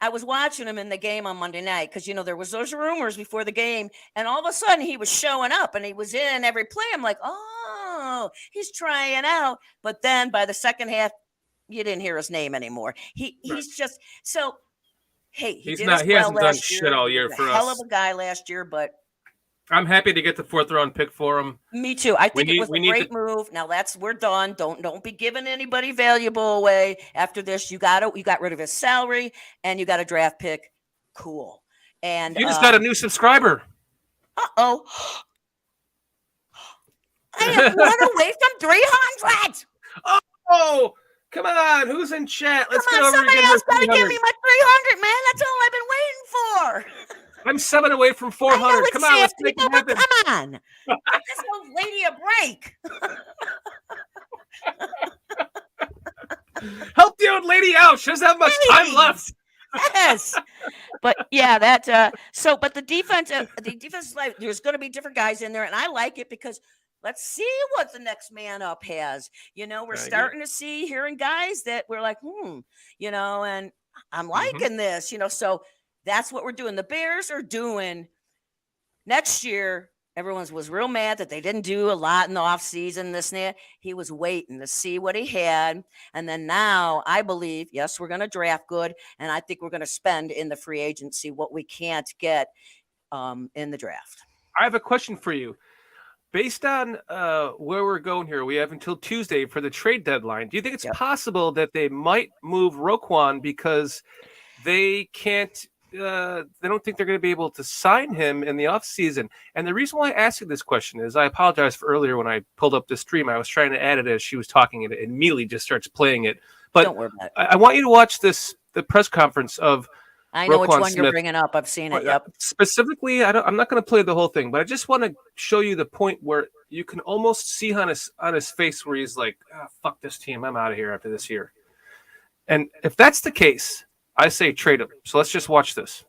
[SPEAKER 3] I was watching him in the game on Monday night, because, there was those rumors before the game, and all of a sudden he was showing up and he was in every play. I'm like, oh, he's trying out. But then by the second half, you didn't hear his name anymore. He's just so. Hey, he
[SPEAKER 1] hasn't done shit all year for us.
[SPEAKER 3] Hell of a guy last year, but
[SPEAKER 1] I'm happy to get the 4th round pick for him.
[SPEAKER 3] Me too. I think it was a great move. Now we're done. Don't be giving anybody valuable away after this. You got rid of his salary, and you got a draft pick. Cool. And
[SPEAKER 1] you just got a new subscriber.
[SPEAKER 3] Uh-oh. I am one away from 300.
[SPEAKER 1] Oh, come on. Who's in chat? Let's get over
[SPEAKER 3] somebody else got to give me my 300, man. That's all I've been waiting for.
[SPEAKER 1] I'm 7 away from 400. Come on, let's make it happen.
[SPEAKER 3] Come on. Give this old lady a break.
[SPEAKER 1] Help the old lady out. She doesn't have much time left.
[SPEAKER 3] Yes. But yeah, but the defense, there's going to be different guys in there, and I like it, because let's see what the next man up has. We're starting to hearing guys that we're like, and I'm liking this, so that's what we're doing. The Bears are doing next year. Everyone was real mad that they didn't do a lot in the offseason, this and that. He was waiting to see what he had. And then now I believe, yes, we're going to draft good. And I think we're going to spend in the free agency what we can't get in the draft.
[SPEAKER 1] I have a question for you. based on where we're going here, we have until Tuesday for the trade deadline. Do you think it's possible that they might move Roquan because they can't? They don't think they're going to be able to sign him in the offseason. And the reason why I asked you this question is I apologize for earlier when I pulled up the stream. I was trying to add it as she was talking, and it immediately just starts playing it. But
[SPEAKER 3] don't worry about it.
[SPEAKER 1] I want you to watch the press conference of
[SPEAKER 3] I know
[SPEAKER 1] Roquan
[SPEAKER 3] which one
[SPEAKER 1] Smith.
[SPEAKER 3] you're bringing up. I've seen it. Yep.
[SPEAKER 1] Specifically, I'm not going to play the whole thing, but I just want to show you the point where you can almost see on his face where he's like, "Fuck this team, I'm out of here after this year." And if that's the case, I say trade him. So let's just watch this.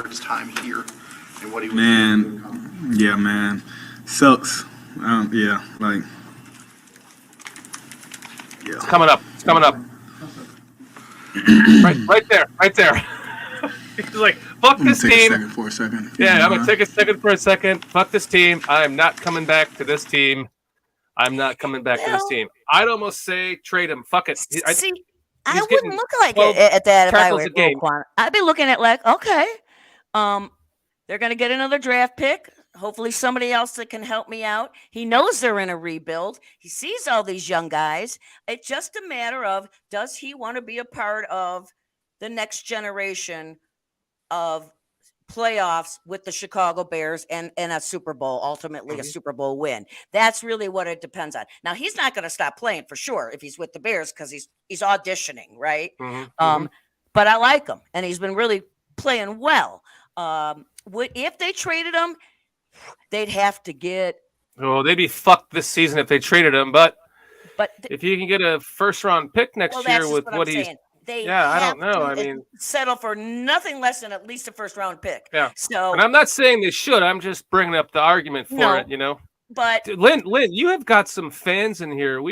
[SPEAKER 6] His time here and what he was
[SPEAKER 7] man, yeah, man, sucks. Yeah, like, yeah.
[SPEAKER 1] It's coming up. It's coming up. right there. He's like, fuck this team.
[SPEAKER 7] For a second.
[SPEAKER 1] Yeah, I'm going to take a second for a second. Fuck this team. I'm not coming back to this team. I'm not coming back to this team. I'd almost say trade him. Fuck it.
[SPEAKER 3] I wouldn't look like it at that if I were Roquan. I'd be looking at like, okay, they're going to get another draft pick. Hopefully somebody else that can help me out. He knows they're in a rebuild. He sees all these young guys. It's just a matter of, does he want to be a part of the next generation of playoffs with the Chicago Bears and a Super Bowl, ultimately a Super Bowl win? That's really what it depends on. Now, he's not going to stop playing for sure if he's with the Bears because he's auditioning, right? But I like him, and he's been really playing well. If they traded him, they'd have to get.
[SPEAKER 1] Oh, they'd be fucked this season if they traded him. But if you can get a first-round pick next year with what he's saying. I don't know. I mean,
[SPEAKER 3] settle for nothing less than at least a first-round pick.
[SPEAKER 1] Yeah.
[SPEAKER 3] So,
[SPEAKER 1] and I'm not saying they should. I'm just bringing up the argument for it. You know.
[SPEAKER 3] But
[SPEAKER 1] Lynn, you have got some fans in here.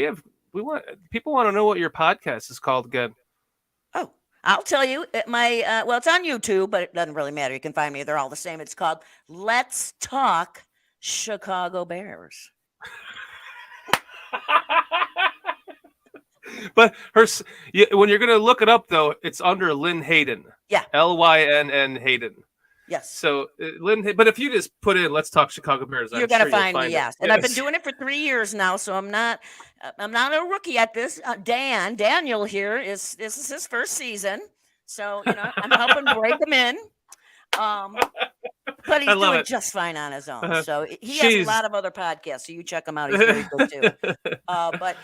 [SPEAKER 1] People want to know what your podcast is called again.
[SPEAKER 3] Oh, I'll tell you. It's on YouTube, but it doesn't really matter. You can find me. They're all the same. It's called Let's Talk Chicago Bears.
[SPEAKER 1] But when you're going to look it up, though, it's under Lynn Hayden.
[SPEAKER 3] Yeah.
[SPEAKER 1] Lynn Hayden.
[SPEAKER 3] Yes.
[SPEAKER 1] So but if you just put in "Let's Talk Chicago Bears,"
[SPEAKER 3] you're going to find me. Yes. And I've been doing it for 3 years now, so I'm not a rookie at this. Daniel here this is his first season, so I'm helping break him in. But he's doing just fine on his own. So he has a lot of other podcasts. So you check him out. He's very good too. But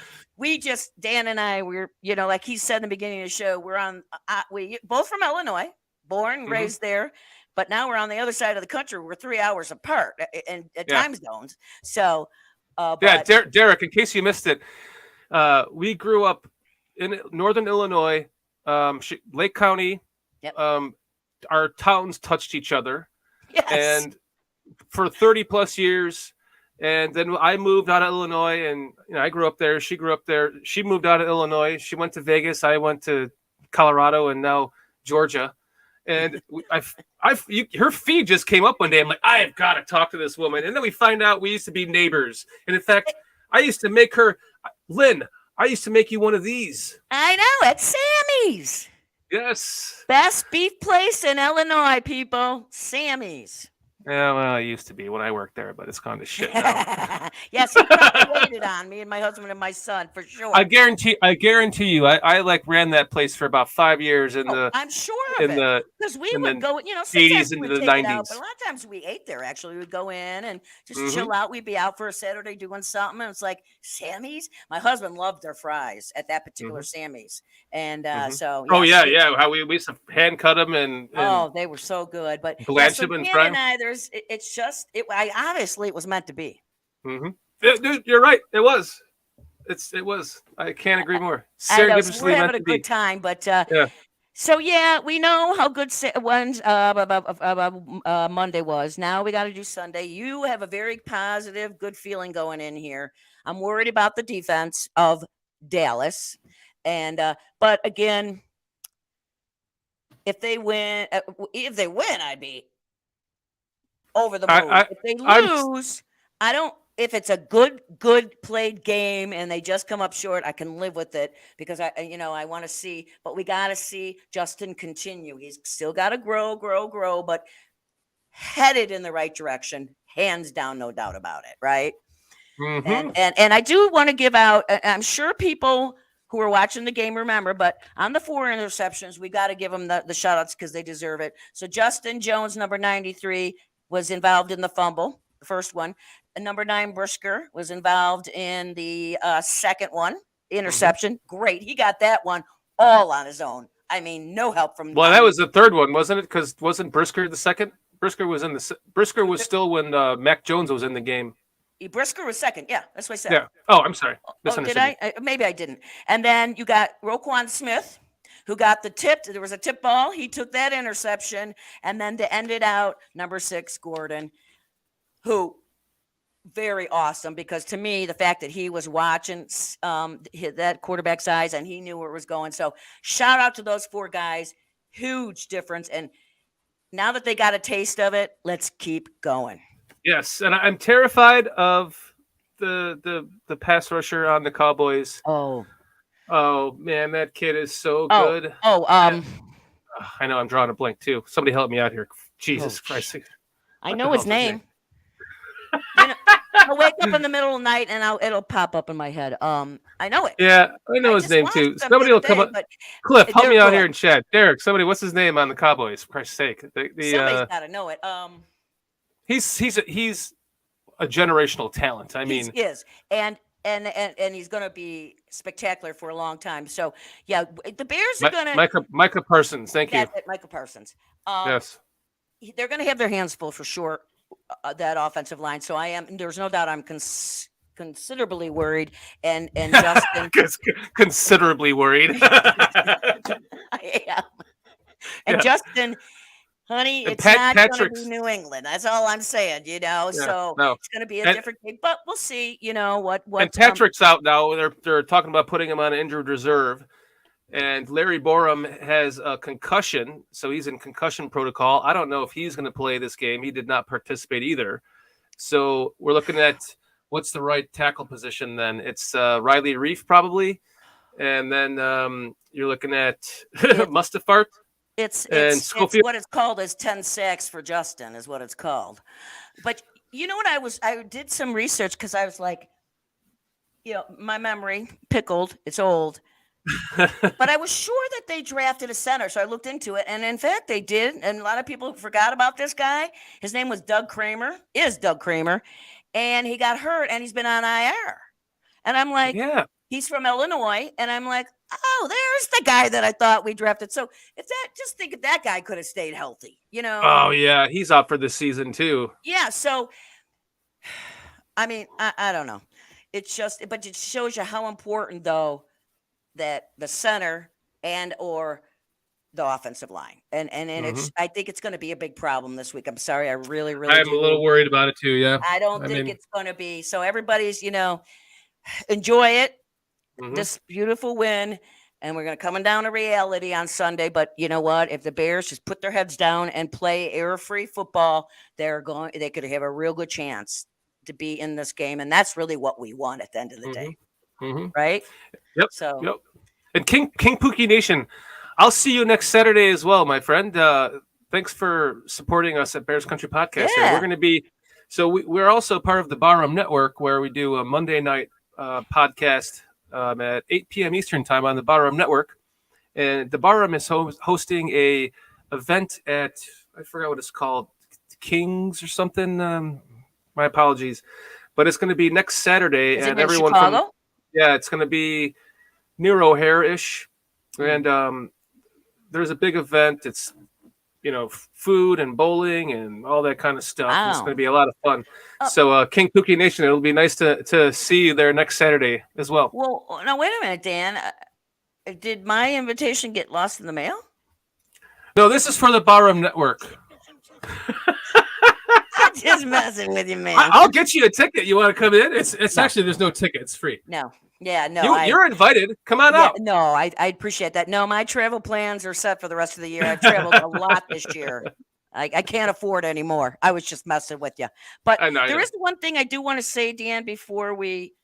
[SPEAKER 3] Dan and I, we're, like he said in the beginning of the show, we're on, we both from Illinois, born, raised there. But now we're on the other side of the country. We're 3 hours apart in time zones. So,
[SPEAKER 1] Derek, in case you missed it, we grew up in northern Illinois, Lake County.
[SPEAKER 3] Yep.
[SPEAKER 1] Our towns touched each other.
[SPEAKER 3] Yes.
[SPEAKER 1] And for 30 plus years. And then I moved out of Illinois, and I grew up there. She grew up there. She moved out of Illinois. She went to Vegas. I went to Colorado and now Georgia. And her feed just came up one day. I'm like, I have got to talk to this woman. And then we find out we used to be neighbors. And in fact, I used to make her, Lynn, I used to make you one of these.
[SPEAKER 3] I know, at Sammy's.
[SPEAKER 1] Yes.
[SPEAKER 3] Best beef place in Illinois, people. Sammy's.
[SPEAKER 1] Yeah, well, it used to be when I worked there, but it's gone to shit now.
[SPEAKER 3] Yes, he probably waited on me and my husband and my son for sure.
[SPEAKER 1] I guarantee you, I ran that place for about 5 years
[SPEAKER 3] I'm sure of it. Because we would go,
[SPEAKER 1] 80s into the 90s.
[SPEAKER 3] Out, but a lot of times we ate there, actually. We would go in and just chill out. We'd be out for a Saturday doing something. And it's like, Sammy's? My husband loved their fries at that particular Sammy's. And so.
[SPEAKER 1] Yeah. How we used to hand cut them and
[SPEAKER 3] they were so good. But
[SPEAKER 1] blanch them and fry them.
[SPEAKER 3] Obviously it was meant to be.
[SPEAKER 1] Dude, you're right. It was. It was. I can't agree more. Serendipitously
[SPEAKER 3] we're having a good time, but So we know how good Monday was. Now we got to do Sunday. You have a very positive, good feeling going in here. I'm worried about the defense of Dallas, and but again, if they win, I'd be over the moon. If they lose, I don't. If it's a good played game and they just come up short, I can live with it because I want to see. But we got to see Justin continue. He's still got to grow, but headed in the right direction, hands down, no doubt about it. Right.
[SPEAKER 1] Mhm.
[SPEAKER 3] And I do want to give out. I'm sure people who are watching the game remember, but on the 4 interceptions, we got to give them the shout outs because they deserve it. So Justin Jones, number 93, was involved in the fumble, the first one. And number 9, Brisker, was involved in the second one, interception. Great. He got that one all on his own. I mean, no help from.
[SPEAKER 1] Well, that was the third one, wasn't it? Because wasn't Brisker the second? Brisker was in the. Brisker was still when Mac Jones was in the game.
[SPEAKER 3] Brisker was second. Yeah, that's what I said.
[SPEAKER 1] Yeah. Oh, I'm sorry.
[SPEAKER 3] Oh, did I? Maybe I didn't. And then you got Roquan Smith, who got the tip. There was a tip ball. He took that interception. And then to end it out, number 6, Gordon, who very awesome, because to me, the fact that he was watching that quarterback's eyes and he knew where it was going. So shout out to those 4 guys. Huge difference. And now that they got a taste of it, let's keep going.
[SPEAKER 1] Yes, and I'm terrified of the pass rusher on the Cowboys.
[SPEAKER 3] Oh
[SPEAKER 1] man, that kid is so good.
[SPEAKER 3] I
[SPEAKER 1] know I'm drawing a blank too. Somebody help me out here. Jesus Christ.
[SPEAKER 3] know his name. I'll wake up in the middle of the night and it'll pop up in my head. I know it.
[SPEAKER 1] Yeah, I know his name too. Somebody will come up. Cliff, help me out here in chat. Derek, somebody, what's his name on the Cowboys? For Christ's sake.
[SPEAKER 3] Somebody's got to know it.
[SPEAKER 1] He's a generational talent. I mean,
[SPEAKER 3] he is. And he's going to be spectacular for a long time. So, yeah, the Bears are going to
[SPEAKER 1] Micah Parsons. Thank you.
[SPEAKER 3] Micah Parsons.
[SPEAKER 1] Yes.
[SPEAKER 3] They're going to have their hands full for sure, that offensive line. So there's no doubt I'm considerably worried. And Justin.
[SPEAKER 1] Considerably worried.
[SPEAKER 3] I am. And Justin, honey, it's not going to be New England. That's all I'm saying, so it's going to be a different game, but we'll see, what.
[SPEAKER 1] And Patrick's out now. They're talking about putting him on injured reserve, and Larry Borum has a concussion, so he's in concussion protocol. I don't know if he's going to play this game. He did not participate either. So we're looking at what's the right tackle position then. It's Riley Reef probably, and then you're looking at Mustafart.
[SPEAKER 3] It's what it's called is 10 sacks for Justin is what it's called. But you know what I did some research because I was like, my memory pickled. It's old. But I was sure that they drafted a center. So I looked into it. And in fact, they did. And a lot of people forgot about this guy. His name was Doug Kramer. And he got hurt and he's been on IR. And I'm like, he's from Illinois. And I'm like, oh, there's the guy that I thought we drafted. So just think if that guy could have stayed healthy,
[SPEAKER 1] Oh, yeah. He's out for the season, too.
[SPEAKER 3] Yeah. So, I mean, I don't know. But it shows you how important, though, that the center and or the offensive line. And I think it's going to be a big problem this week. I'm sorry. I really, really
[SPEAKER 1] I'm a little worried about it, too. Yeah.
[SPEAKER 3] I don't think it's going to be. So everybody's, enjoy it. This beautiful win, and we're going to coming down to reality on Sunday. But you know what? If the Bears just put their heads down and play error-free football, they could have a real good chance to be in this game, and that's really what we want at the end of the day, right?
[SPEAKER 1] Yep.
[SPEAKER 3] So,
[SPEAKER 1] and King Pookie Nation, I'll see you next Saturday as well, my friend. Thanks for supporting us at Bears Country Podcast.
[SPEAKER 3] Yeah.
[SPEAKER 1] We're going to be we're also part of the Barroom Network, where we do a Monday night podcast. At 8 p.m. Eastern time on the Barroom Network, and the Barroom is hosting a event at, I forgot what it's called, Kings or something. My apologies, but it's going to be next Saturday,
[SPEAKER 3] is
[SPEAKER 1] and
[SPEAKER 3] it in
[SPEAKER 1] everyone
[SPEAKER 3] Chicago?
[SPEAKER 1] It's going to be near O'Hare-ish, and there's a big event. It's food and bowling and all that kind of stuff.
[SPEAKER 3] Wow.
[SPEAKER 1] It's going to be a lot of fun. So, King Pookie Nation, it'll be nice to see you there next Saturday as well.
[SPEAKER 3] Well, now wait a minute, Dan. Did my invitation get lost in the mail?
[SPEAKER 1] No, this is for the Barroom Network.
[SPEAKER 3] I'm just messing with you, man.
[SPEAKER 1] I'll get you a ticket. You want to come in? It's actually, there's no ticket. It's free.
[SPEAKER 3] No. Yeah, no.
[SPEAKER 1] You're invited. Come on out.
[SPEAKER 3] No, I appreciate that. No, my travel plans are set for the rest of the year. I've traveled a lot this year. I can't afford anymore. I was just messing with you. But there is one thing I do want to say, Dan, before we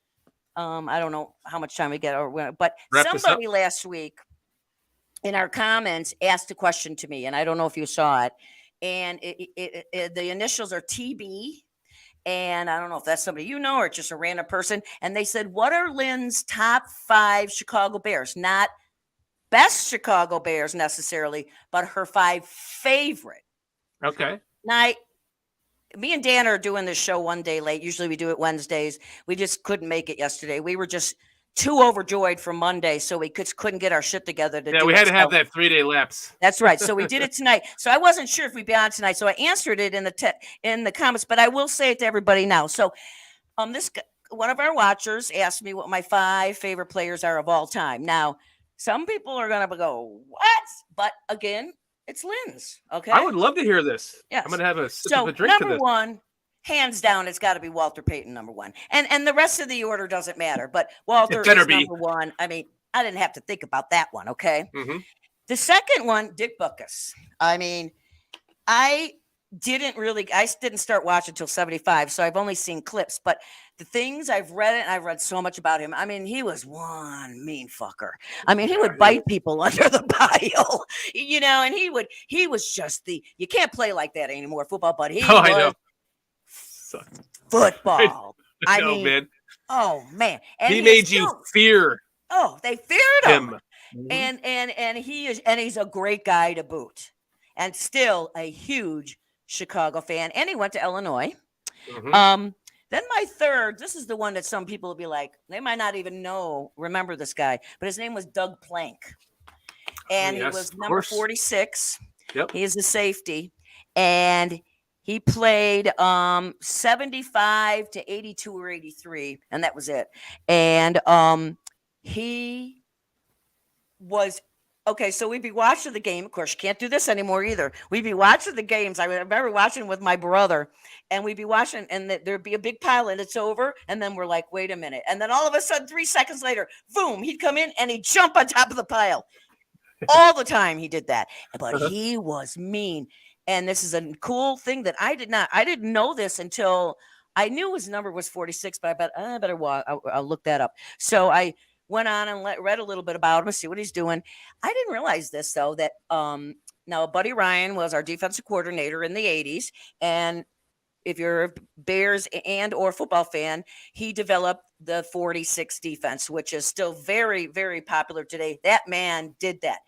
[SPEAKER 3] I don't know how much time we get, but somebody last week in our comments asked a question to me, and I don't know if you saw it. And the initials are TB. And I don't know if that's somebody you know or just a random person. And they said, what are Lynn's top 5 Chicago Bears? Not best Chicago Bears necessarily, but her 5 favorite.
[SPEAKER 1] Okay.
[SPEAKER 3] Now, me and Dan are doing this show one day late. Usually we do it Wednesdays. We just couldn't make it yesterday. We were just too overjoyed for Monday, so we couldn't get our shit together to do it.
[SPEAKER 1] Yeah, we had to have that 3-day lapse.
[SPEAKER 3] That's right. So we did it tonight. So I wasn't sure if we'd be on tonight. So I answered it in the comments, but I will say it to everybody now. So this one of our watchers asked me what my 5 favorite players are of all time. Now, some people are gonna go, what? But again, it's Lynns. Okay.
[SPEAKER 1] I would love to hear this.
[SPEAKER 3] Yes.
[SPEAKER 1] I'm gonna have a sip of a drink to
[SPEAKER 3] number
[SPEAKER 1] this.
[SPEAKER 3] 1, hands down, it's got to be Walter Payton, number 1. And the rest of the order doesn't matter. But Walter is number 1. I mean, I didn't have to think about that one. Okay.
[SPEAKER 1] Mm-hmm.
[SPEAKER 3] The second one, Dick Butkus. I mean, I didn't start watching until 75, so I've only seen clips, but the things I've read so much about him. I mean, he was one mean fucker. I mean, he would bite people under the pile, and he was just you can't play like that anymore, football, but
[SPEAKER 1] I know.
[SPEAKER 3] Football.
[SPEAKER 1] I know, man.
[SPEAKER 3] Oh man. And
[SPEAKER 1] he made you fear.
[SPEAKER 3] Oh, they feared him.
[SPEAKER 1] Mm-hmm.
[SPEAKER 3] And he's a great guy to boot. And still a huge Chicago fan. And he went to Illinois.
[SPEAKER 1] Mm-hmm.
[SPEAKER 3] Then my third, this is the one that some people will be like, they might not even remember this guy, but his name was Doug Planck. And he was number 46.
[SPEAKER 1] Yep.
[SPEAKER 3] He is a safety. And he played 75 to 82 or 83, and that was it. And he was okay. So we'd be watching the game. Of course, you can't do this anymore either. We'd be watching the games. I remember watching with my brother, and we'd be watching, and there'd be a big pile, and it's over. And then we're like, wait a minute. And then all of a sudden, 3 seconds later, boom, he'd come in and he'd jump on top of the pile. All the time he did that. But he was mean. And this is a cool thing that I didn't know this until I knew his number was 46, but I better I'll look that up. So I went on and read a little bit about him and see what he's doing. I didn't realize this though, that now Buddy Ryan was our defensive coordinator in the 80s. And if you're a Bears and or football fan, he developed the 46 defense, which is still very, very popular today. That man did that.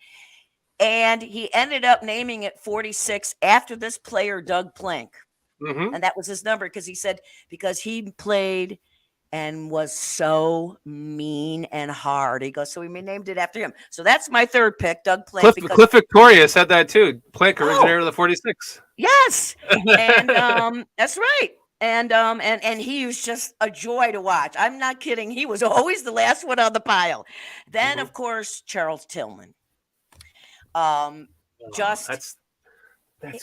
[SPEAKER 3] And he ended up naming it 46 after this player, Doug Planck.
[SPEAKER 1] Mm-hmm.
[SPEAKER 3] And that was his number because he said, because he played and was so mean and hard. He goes, so we named it after him. So that's my third pick, Doug Planck.
[SPEAKER 1] Cliff Victoria said that too. Planck originator of the 46.
[SPEAKER 3] Yes. And that's right. And he was just a joy to watch. I'm not kidding. He was always the last one on the pile. Then, of course, Charles Tillman.
[SPEAKER 1] That's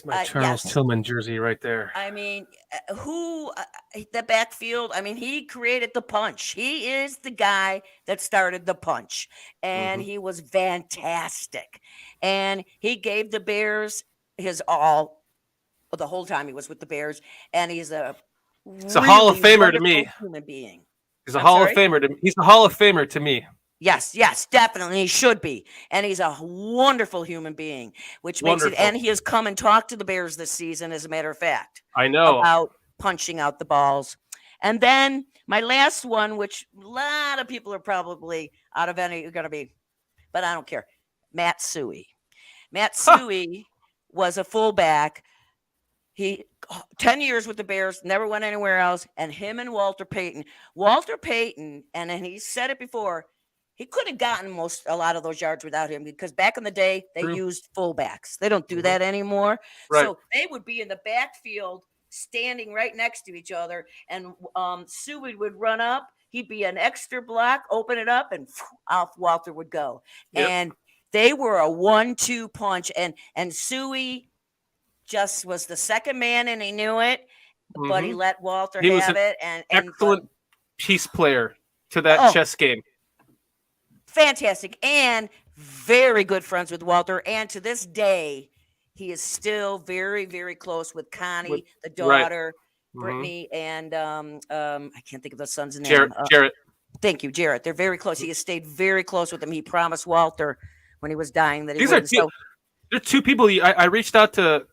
[SPEAKER 1] my Charles Tillman jersey right there.
[SPEAKER 3] I mean, the backfield, I mean, he created the punch. He is the guy that started the punch, and he was fantastic. And he gave the Bears his all the whole time he was with the Bears, and he's a
[SPEAKER 1] Hall of Famer to me.
[SPEAKER 3] Human being.
[SPEAKER 1] He's a Hall of Famer. He's a Hall of Famer to me.
[SPEAKER 3] Yes, definitely. He should be. And he's a wonderful human being, which makes it. And he has come and talked to the Bears this season, as a matter of fact.
[SPEAKER 1] I know.
[SPEAKER 3] About punching out the balls. And then my last one, which a lot of people are probably out of any going to be, but I don't care. Matsui. Matsui was a fullback. He 10 years with the Bears, never went anywhere else. And him and Walter Payton, and he said it before, he could have gotten a lot of those yards without him, because back in the day, they used fullbacks. They don't do that anymore. Right. So they would be in the backfield standing right next to each other, and Suey would run up. He'd be an extra block, open it up, and off Walter would go. Yep. And they were a 1-2 punch, and Suey just was the second man, and he knew it, but he let Walter have it. And
[SPEAKER 1] excellent piece player to that chess game.
[SPEAKER 3] Fantastic, and very good friends with Walter. And to this day, he is still very, very close with Connie, the daughter, Brittany, and I can't think of the son's name.
[SPEAKER 1] Jarrett.
[SPEAKER 3] Thank you, Jarrett. They're very close. He has stayed very close with him. He promised Walter when he was dying that he would.
[SPEAKER 1] There are two people. I reached out to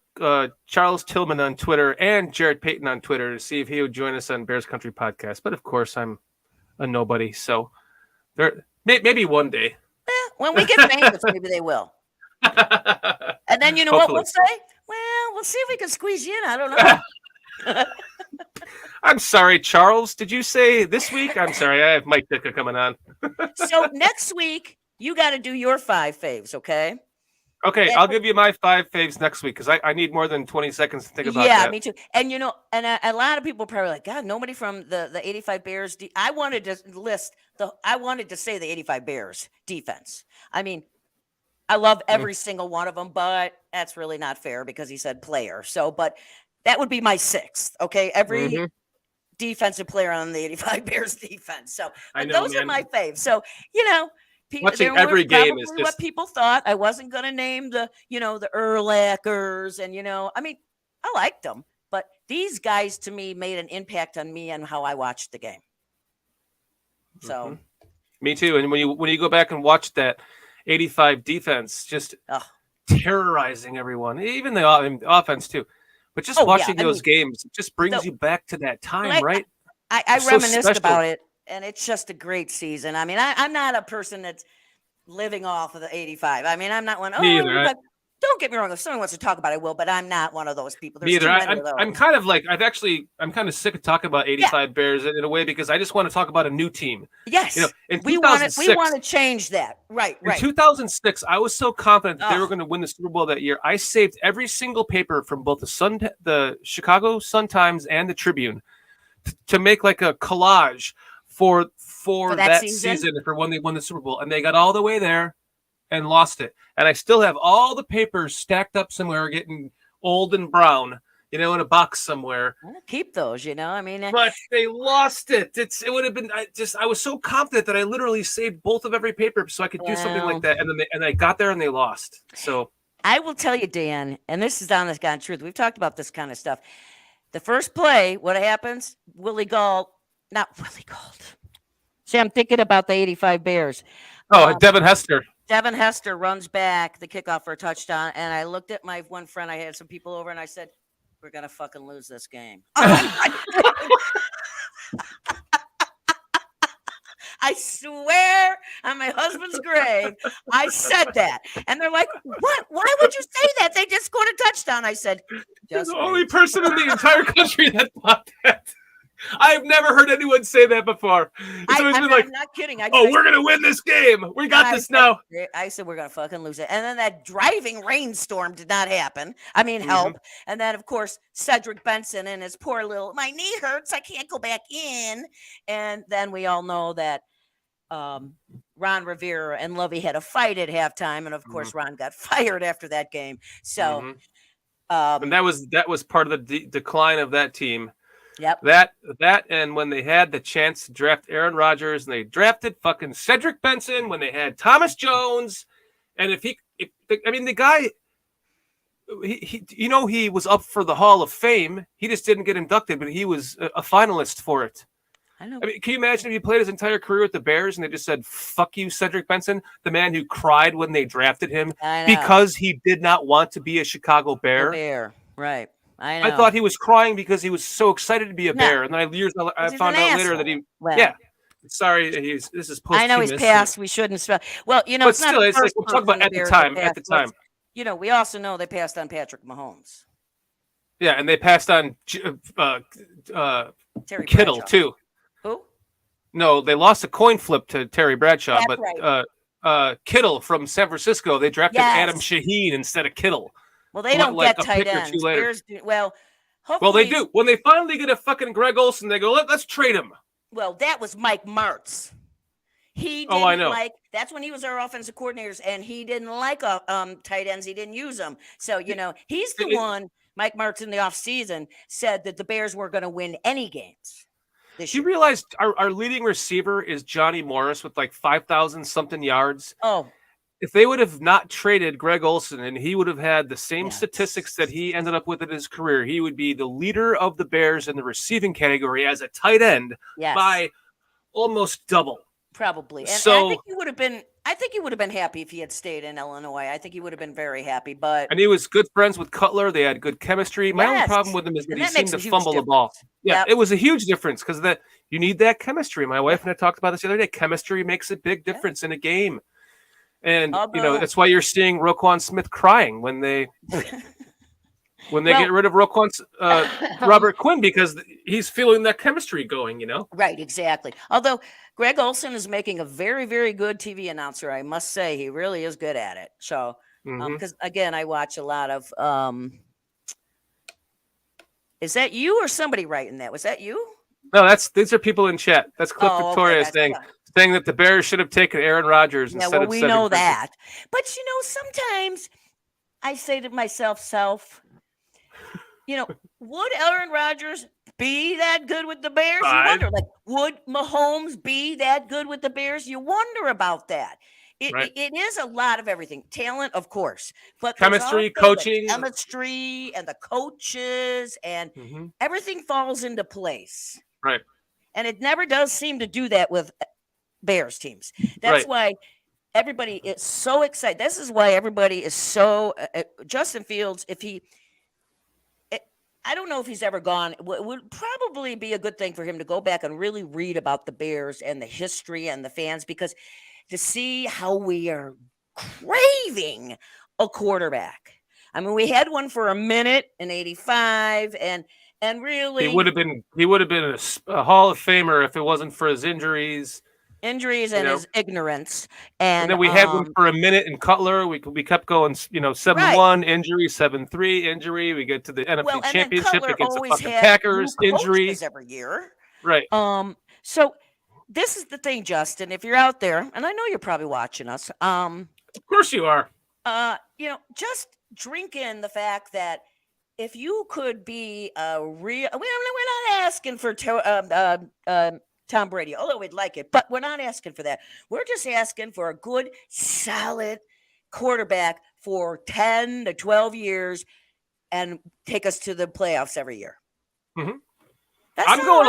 [SPEAKER 1] Charles Tillman on Twitter and Jared Payton on Twitter to see if he would join us on Bears Country Podcast. But of course, I'm a nobody. So there, maybe one day.
[SPEAKER 3] When we get famous, maybe they will. And then you know what we'll say? Well, we'll see if we can squeeze you in. I don't know.
[SPEAKER 1] I'm sorry, Charles. Did you say this week? I'm sorry. I have Mike Ditka coming on.
[SPEAKER 3] So next week, you got to do your 5 faves, okay?
[SPEAKER 1] Okay, I'll give you my 5 faves next week because I need more than 20 seconds to think about that.
[SPEAKER 3] Yeah, me too. And, you know, and a lot of people are probably like, God, nobody from the 85 Bears. I wanted to say the 85 Bears defense. I mean, I love every single one of them, but that's really not fair because he said player. So, but that would be my 6th, okay? Every defensive player on the 85 Bears defense. So, but those are my faves. So, you know,
[SPEAKER 1] watching every game is just
[SPEAKER 3] what people thought. I wasn't going to name the Urlachers and, I mean, I liked them, but these guys to me made an impact on me and how I watched the game. So,
[SPEAKER 1] me too. And when you go back and watch that 85 defense, just terrorizing everyone, even the offense too. But just watching those games, it just brings you back to that time, right?
[SPEAKER 3] I reminisced about it. And it's just a great season. I mean, I'm not a person that's living off of the 85. I mean, I'm not one. Don't get me wrong. If someone wants to talk about it, I will. But I'm not one of those people. There's
[SPEAKER 1] neither. I'm kind of like I'm kind of sick of talking about 85 Bears in a way because I just want to talk about a new team.
[SPEAKER 3] Yes, we want to change that. Right.
[SPEAKER 1] In 2006, I was so confident that they were going to win the Super Bowl that year. I saved every single paper from both the Chicago Sun-Times and the Tribune to make like a collage for that season for when they won the Super Bowl, and they got all the way there and lost it. And I still have all the papers stacked up somewhere, getting old and brown, in a box somewhere.
[SPEAKER 3] I'll keep those, I mean.
[SPEAKER 1] But they lost it. It would have been. I was so confident that I literally saved both of every paper so I could do something like that. And then I got there and they lost. So
[SPEAKER 3] I will tell you, Dan, and this is honest God truth. We've talked about this kind of stuff. The first play, what happens? Not Willie Gault. See, I'm thinking about the 85 Bears.
[SPEAKER 1] Devin Hester.
[SPEAKER 3] Devin Hester runs back the kickoff for a touchdown, and I looked at my one friend. I had some people over, and I said, "We're gonna fucking lose this game." I swear on my husband's grave, I said that, and they're like, "What? Why would you say that? They just scored a touchdown." I said,
[SPEAKER 1] "You're the only person in the entire country that thought that." I've never heard anyone say that before. I'm
[SPEAKER 3] not kidding.
[SPEAKER 1] We're going to win this game. We got this now.
[SPEAKER 3] I said, we're going to fucking lose it. And then that driving rainstorm did not happen. I mean, help. And then, of course, Cedric Benson and his poor little, my knee hurts. I can't go back in. And then we all know that Ron Rivera and Lovey had a fight at halftime. And, of course, Ron got fired after that game. So.
[SPEAKER 1] And that was part of the decline of that team.
[SPEAKER 3] Yep.
[SPEAKER 1] That and when they had the chance to draft Aaron Rodgers and they drafted fucking Cedric Benson when they had Thomas Jones, and the guy, he was up for the Hall of Fame. He just didn't get inducted, but he was a finalist for it.
[SPEAKER 3] I know.
[SPEAKER 1] I mean, can you imagine if he played his entire career with the Bears and they just said, "Fuck you, Cedric Benson," the man who cried when they drafted him because he did not want to be a Chicago Bear.
[SPEAKER 3] Bear, right. I know.
[SPEAKER 1] I thought he was crying because he was so excited to be a Bear, and then I found out later that he. Sorry, this is post.
[SPEAKER 3] I know he's passed. We shouldn't spell. Well,
[SPEAKER 1] but it's still, it's like we'll talk about at the time. At the time,
[SPEAKER 3] we also know they passed on Patrick Mahomes.
[SPEAKER 1] Yeah, and they passed on
[SPEAKER 3] Terry
[SPEAKER 1] Kittle
[SPEAKER 3] Bradshaw.
[SPEAKER 1] too.
[SPEAKER 3] Who?
[SPEAKER 1] No, they lost a coin flip to Terry Bradshaw,
[SPEAKER 3] That's
[SPEAKER 1] but
[SPEAKER 3] right.
[SPEAKER 1] Kittle from San Francisco, they drafted Adam Shaheen instead of Kittle.
[SPEAKER 3] Well, they don't get tight ends.
[SPEAKER 1] Well, they do. When they finally get a fucking Greg Olsen, they go, let's trade him.
[SPEAKER 3] Well, that was Mike Martz. He didn't
[SPEAKER 1] I know.
[SPEAKER 3] That's when he was our offensive coordinators, and he didn't like tight ends. He didn't use them. So, he's the one, Mike Martz in the offseason said that the Bears were going to win any games.
[SPEAKER 1] You realize our leading receiver is Johnny Morris with like 5,000 something yards?
[SPEAKER 3] Oh.
[SPEAKER 1] If they would have not traded Greg Olsen and he would have had the same statistics that he ended up with in his career, he would be the leader of the Bears in the receiving category as a tight end by almost double.
[SPEAKER 3] Probably. And
[SPEAKER 1] so,
[SPEAKER 3] I think he would have been I think he would have been happy if he had stayed in Illinois. I think he would have been very happy. But
[SPEAKER 1] And he was good friends with Cutler. They had good chemistry. My only
[SPEAKER 3] yes,
[SPEAKER 1] problem with him is that
[SPEAKER 3] and
[SPEAKER 1] he
[SPEAKER 3] that makes
[SPEAKER 1] seemed
[SPEAKER 3] a
[SPEAKER 1] to
[SPEAKER 3] huge
[SPEAKER 1] fumble the ball.
[SPEAKER 3] difference.
[SPEAKER 1] Yeah,
[SPEAKER 3] Yep.
[SPEAKER 1] it was a huge difference because you need that chemistry. My wife and I talked about this the other day. Chemistry makes a big difference in a game. And that's why you're seeing Roquan Smith crying when they
[SPEAKER 3] Well,
[SPEAKER 1] get rid of Robert Quinn, because he's feeling that chemistry going,
[SPEAKER 3] Right, exactly. Although Greg Olson is making a very, very good TV announcer, I must say. He really is good at it. So, because again, I watch a lot of. Is that you or somebody writing that? Was that you?
[SPEAKER 1] No, these are people in chat. That's Cliff Victoria
[SPEAKER 3] okay,
[SPEAKER 1] saying that the Bears should have taken Aaron Rodgers instead of
[SPEAKER 3] we
[SPEAKER 1] 7
[SPEAKER 3] know
[SPEAKER 1] Christmas.
[SPEAKER 3] that. But sometimes I say to myself, would Aaron Rodgers be that good with the Bears? You wonder, would Mahomes be that good with the Bears? You wonder about that. It is a lot of everything. Talent, of course, but
[SPEAKER 1] chemistry, coaching,
[SPEAKER 3] chemistry, and the coaches, and everything falls into place.
[SPEAKER 1] Right.
[SPEAKER 3] And it never does seem to do that with Bears teams. That's why everybody is so excited. This is why everybody is so Justin Fields, I don't know if he's ever gone. It would probably be a good thing for him to go back and really read about the Bears and the history and the fans, because to see how we are craving a quarterback. I mean, we had one for a minute in '85, and really
[SPEAKER 1] he would have been a Hall of Famer if it wasn't for his injuries
[SPEAKER 3] and his ignorance. And
[SPEAKER 1] then we had one for a minute in Cutler. We kept going, 7-1 injury, 7-3 injury. We get to the NFC Championship against the fucking Packers, injury
[SPEAKER 3] every year.
[SPEAKER 1] Right.
[SPEAKER 3] So this is the thing, Justin, if you're out there, and I know you're probably watching us.
[SPEAKER 1] Of course you are.
[SPEAKER 3] Just drink in the fact that if you could be a real, we're not asking for Tom Brady, although we'd like it, but we're not asking for that. We're just asking for a good, solid quarterback for 10 to 12 years and take us to the playoffs every year.
[SPEAKER 1] Mm-hmm. I'm going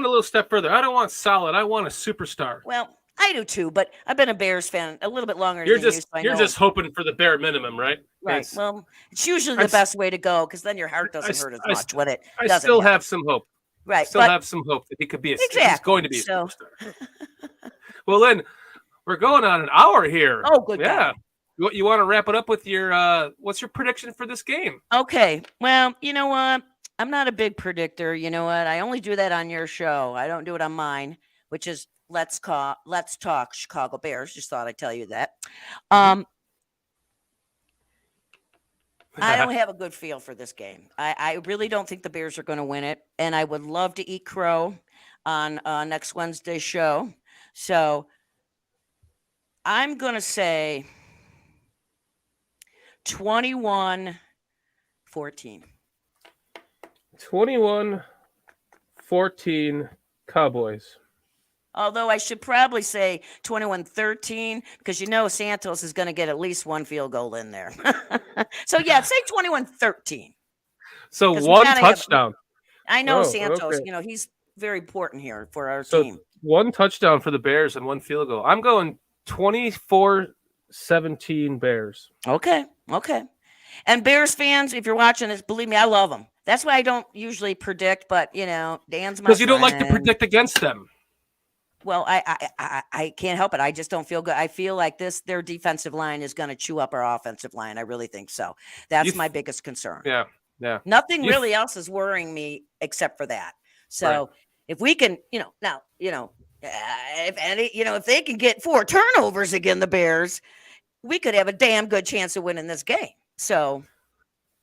[SPEAKER 1] a little step further. I don't want solid. I want a superstar.
[SPEAKER 3] Well, I do too, but I've been a Bears fan a little bit longer
[SPEAKER 1] you're
[SPEAKER 3] than
[SPEAKER 1] just,
[SPEAKER 3] you.
[SPEAKER 1] You're just hoping for the bare minimum, right?
[SPEAKER 3] Right. Well, it's usually the best way to go, because then your heart doesn't hurt as much with it.
[SPEAKER 1] I still have some hope.
[SPEAKER 3] Right.
[SPEAKER 1] Still have some hope that he could be he's going to be a superstar. Well, Lynn, we're going on an hour here.
[SPEAKER 3] Oh, good.
[SPEAKER 1] Yeah. You want to wrap it up with your what's your prediction for this game?
[SPEAKER 3] Okay. Well, you know what? I'm not a big predictor. You know what? I only do that on your show. I don't do it on mine, which is Let's Talk Chicago Bears. Just thought I'd tell you that. I don't have a good feel for this game. I really don't think the Bears are going to win it, and I would love to eat crow on next Wednesday's show. So I'm going to say 21-14.
[SPEAKER 1] 21-14 Cowboys.
[SPEAKER 3] Although I should probably say 21-13, because Santos is going to get at least one field goal in there. So, say 21-13.
[SPEAKER 1] So one touchdown.
[SPEAKER 3] I know Santos, okay. He's very important here for our team.
[SPEAKER 1] One touchdown for the Bears and one field goal. I'm going 24-17 Bears.
[SPEAKER 3] Okay. And Bears fans, if you're watching this, believe me, I love them. That's why I don't usually predict, but, Dan's my friend.
[SPEAKER 1] Because you don't like to predict against them.
[SPEAKER 3] Well, I can't help it. I just don't feel good. I feel like their defensive line is going to chew up our offensive line. I really think so. That's my biggest concern.
[SPEAKER 1] Yeah.
[SPEAKER 3] Nothing really else is worrying me except for that. So if we can, if they can get 4 turnovers again, the Bears, we could have a damn good chance of winning this game. So,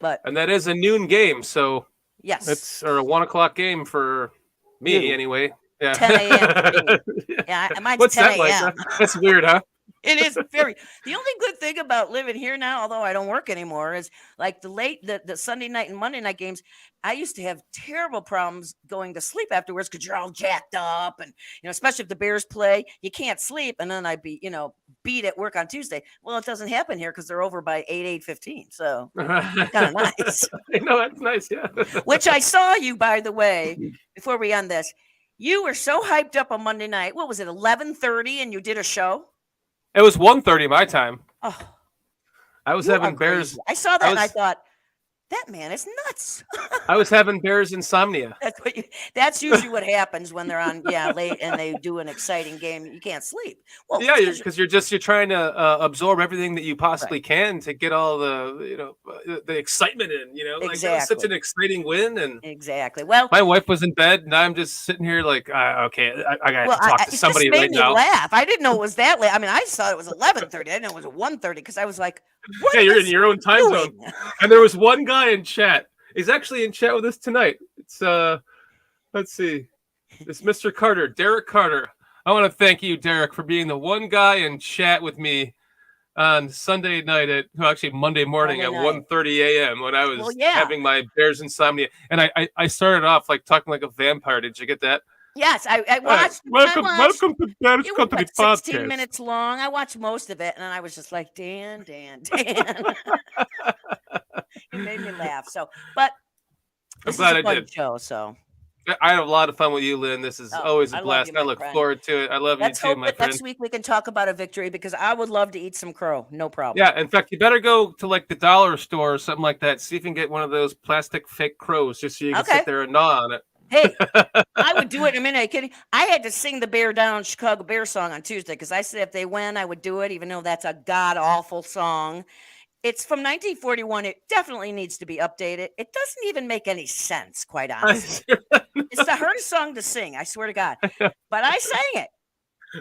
[SPEAKER 3] and
[SPEAKER 1] that is a noon game. So
[SPEAKER 3] yes,
[SPEAKER 1] it's a 1:00 game for me anyway. Yeah.
[SPEAKER 3] 10 a.m. Yeah, mine's
[SPEAKER 1] What's
[SPEAKER 3] 10
[SPEAKER 1] that
[SPEAKER 3] a.m.
[SPEAKER 1] like? That's weird, huh?
[SPEAKER 3] It is very. The only good thing about living here now, although I don't work anymore, is like the Sunday night and Monday night games. I used to have terrible problems going to sleep afterwards because you're all jacked up, and especially if the Bears play, you can't sleep. And then I'd be beat at work on Tuesday. Well, it doesn't happen here because they're over by 8:15. So kind of nice.
[SPEAKER 1] That's nice, yeah.
[SPEAKER 3] Which I saw you, by the way, before we end this. You were so hyped up on Monday night. What was it, 11:30, and you did a show?
[SPEAKER 1] It was 1:30 my time.
[SPEAKER 3] Oh,
[SPEAKER 1] I was
[SPEAKER 3] you
[SPEAKER 1] having
[SPEAKER 3] are
[SPEAKER 1] Bears.
[SPEAKER 3] crazy. I saw that and I
[SPEAKER 1] was-
[SPEAKER 3] thought, that man is nuts.
[SPEAKER 1] I was having Bears insomnia.
[SPEAKER 3] That's usually what happens when they're on late and they do an exciting game. You can't sleep. Well,
[SPEAKER 1] Yeah, because you're trying to absorb everything that you possibly can to get all the the excitement in. Like that was such an exciting win, and
[SPEAKER 3] exactly. Well,
[SPEAKER 1] my wife was in bed, and I'm just sitting here like, okay, I got to talk to somebody
[SPEAKER 3] it just made
[SPEAKER 1] right
[SPEAKER 3] me
[SPEAKER 1] now.
[SPEAKER 3] laugh. I didn't know it was that late. I mean, I thought it was 11:30. I didn't know it was 1:30 because I was like, what
[SPEAKER 1] Yeah, you're
[SPEAKER 3] is
[SPEAKER 1] in your own time
[SPEAKER 3] doing?
[SPEAKER 1] zone. And there was one guy in chat. He's actually in chat with us tonight. It's let's see, it's Mr. Carter, Derek Carter. I want to thank you, Derek, for being the one guy in chat with me on Sunday night Monday morning at 1:30 a.m. when I was having my Bears insomnia. And I started off like talking like a vampire. Did you get that?
[SPEAKER 3] Yes, I watched.
[SPEAKER 1] Welcome to Bears
[SPEAKER 3] It was
[SPEAKER 1] Country
[SPEAKER 3] like
[SPEAKER 1] Podcast.
[SPEAKER 3] 16 minutes long. I watched most of it, and I was just like, Dan. It made me laugh. So, but
[SPEAKER 1] I'm glad I did.
[SPEAKER 3] Show, so
[SPEAKER 1] I had a lot of fun with you, Lynn. This is always a blast. I look forward to it. I love you too, my friend.
[SPEAKER 3] Next week we can talk about a victory because I would love to eat some crow. No problem.
[SPEAKER 1] Yeah, in fact, you better go to like the dollar store or something like that. See if you can get one of those plastic fake crows just so you can sit there and gnaw on it.
[SPEAKER 3] Hey, I would do it in a minute. Are you kidding? I had to sing the Bear Down Chicago Bears song on Tuesday because I said if they win, I would do it, even though that's a god-awful song. It's from 1941. It definitely needs to be updated. It doesn't even make any sense, quite honestly. It's the hardest song to sing, I swear to God. But I sang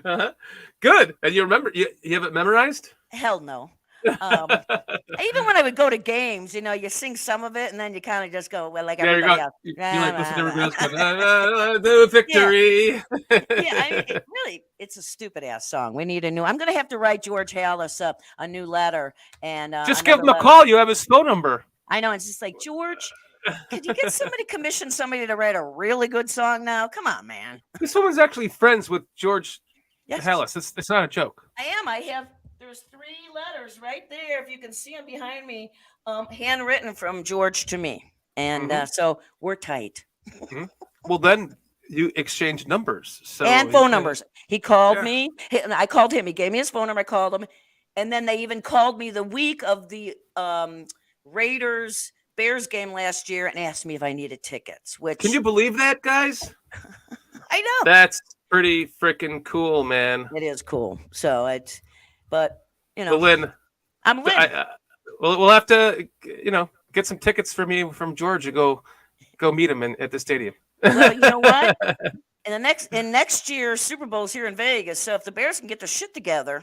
[SPEAKER 3] it.
[SPEAKER 1] Good. And you remember, you have it memorized?
[SPEAKER 3] Hell no. Even when I would go to games, you sing some of it and then you kind of just go, well, like everybody else.
[SPEAKER 1] You like listen to everybody else go, the victory.
[SPEAKER 3] I mean, it's a stupid ass song. We need a new. I'm going to have to write George Hallis up a new letter and
[SPEAKER 1] just give him a call. You have his phone number.
[SPEAKER 3] I know. It's just like, George, could you get commission somebody to write a really good song now? Come on, man.
[SPEAKER 1] This woman's actually friends with George Hallis. It's not a joke.
[SPEAKER 3] I am. There's 3 letters right there. If you can see them behind me, handwritten from George to me. And so we're tight.
[SPEAKER 1] Well, then you exchange numbers.
[SPEAKER 3] And phone numbers. He called me. I called him. He gave me his phone number. I called him. And then they even called me the week of the Raiders Bears game last year and asked me if I needed tickets. Which
[SPEAKER 1] can you believe that, guys?
[SPEAKER 3] I know.
[SPEAKER 1] That's pretty freaking cool, man.
[SPEAKER 3] It is cool. So but
[SPEAKER 1] Well, Lynn,
[SPEAKER 3] I'm Lynn.
[SPEAKER 1] We'll have to, get some tickets for me from George and go meet him at the stadium.
[SPEAKER 3] Well, you know what? In next year's Super Bowl's here in Vegas. So if the Bears can get their shit together,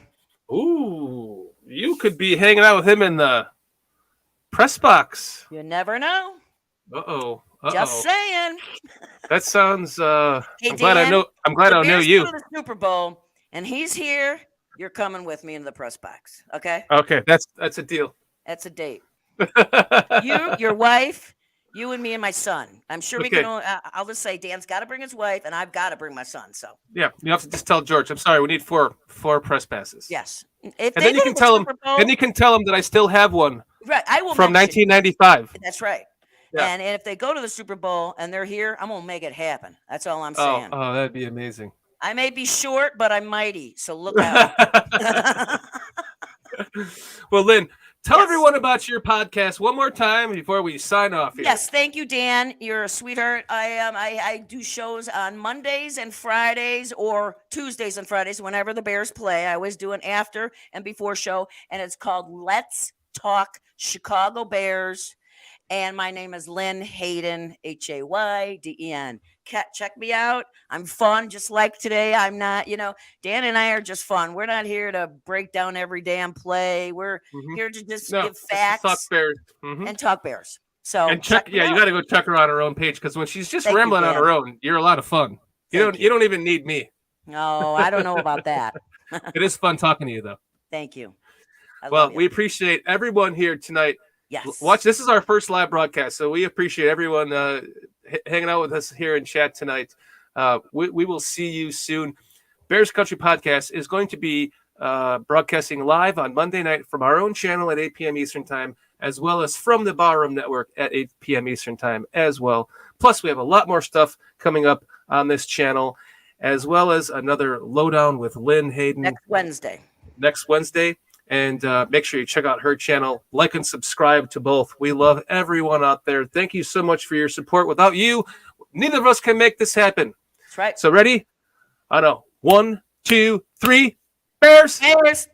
[SPEAKER 1] ooh, you could be hanging out with him in the press box.
[SPEAKER 3] You never know.
[SPEAKER 1] Uh-oh.
[SPEAKER 3] Just saying.
[SPEAKER 1] That sounds.
[SPEAKER 3] Hey,
[SPEAKER 1] I'm glad I know. I'm glad I know you.
[SPEAKER 3] Go to the Super Bowl, and he's here. You're coming with me in the press box, okay?
[SPEAKER 1] Okay, that's a deal.
[SPEAKER 3] That's a date. You, your wife, you and me and my son. I'm sure we can. I'll just say Dan's got to bring his wife, and I've got to bring my son. So
[SPEAKER 1] yeah, you have to just tell George. I'm sorry, we need four press passes.
[SPEAKER 3] Yes,
[SPEAKER 1] and then you can tell him. Then you can tell him that I still have one.
[SPEAKER 3] Right, I will.
[SPEAKER 1] From 1995.
[SPEAKER 3] That's right. Yeah. And if they go to the Super Bowl and they're here, I'm gonna make it happen. That's all I'm saying.
[SPEAKER 1] Oh, that'd be amazing.
[SPEAKER 3] I may be short, but I'm mighty. So look out.
[SPEAKER 1] Well, Lynn, tell everyone about your podcast one more time before we sign off here.
[SPEAKER 3] Yes, thank you, Dan. You're a sweetheart. I do shows on Mondays and Fridays or Tuesdays and Fridays whenever the Bears play. I always do an after and before show, and it's called Let's Talk Chicago Bears. And my name is Lynn Hayden, Hayden. Check me out. I'm fun, just like today. I'm not, Dan and I are just fun. We're not here to break down every damn play. We're here to just give facts,
[SPEAKER 1] talk Bears,
[SPEAKER 3] and talk Bears. So
[SPEAKER 1] and check, you got to go check her on her own page because when she's just rambling on her own, you're a lot of fun. You don't even need me.
[SPEAKER 3] No, I don't know about that.
[SPEAKER 1] It is fun talking to you, though.
[SPEAKER 3] Thank you.
[SPEAKER 1] Well, we appreciate everyone here tonight.
[SPEAKER 3] Yes.
[SPEAKER 1] This is our first live broadcast, so we appreciate everyone hanging out with us here in chat tonight. We will see you soon. Bears Country Podcast is going to be broadcasting live on Monday night from our own channel at 8 p.m. Eastern Time, as well as from the Barroom Network at 8 p.m. Eastern Time as well. Plus, we have a lot more stuff coming up on this channel, as well as another Lowdown with Lynn Hayden.
[SPEAKER 3] Next Wednesday.
[SPEAKER 1] next Wednesday. And make sure you check out her channel. Like and subscribe to both. We love everyone out there. Thank you so much for your support. Without you, neither of us can make this happen.
[SPEAKER 3] That's right.
[SPEAKER 1] So ready? I know. 1, 2, 3. Bears!
[SPEAKER 3] Bears!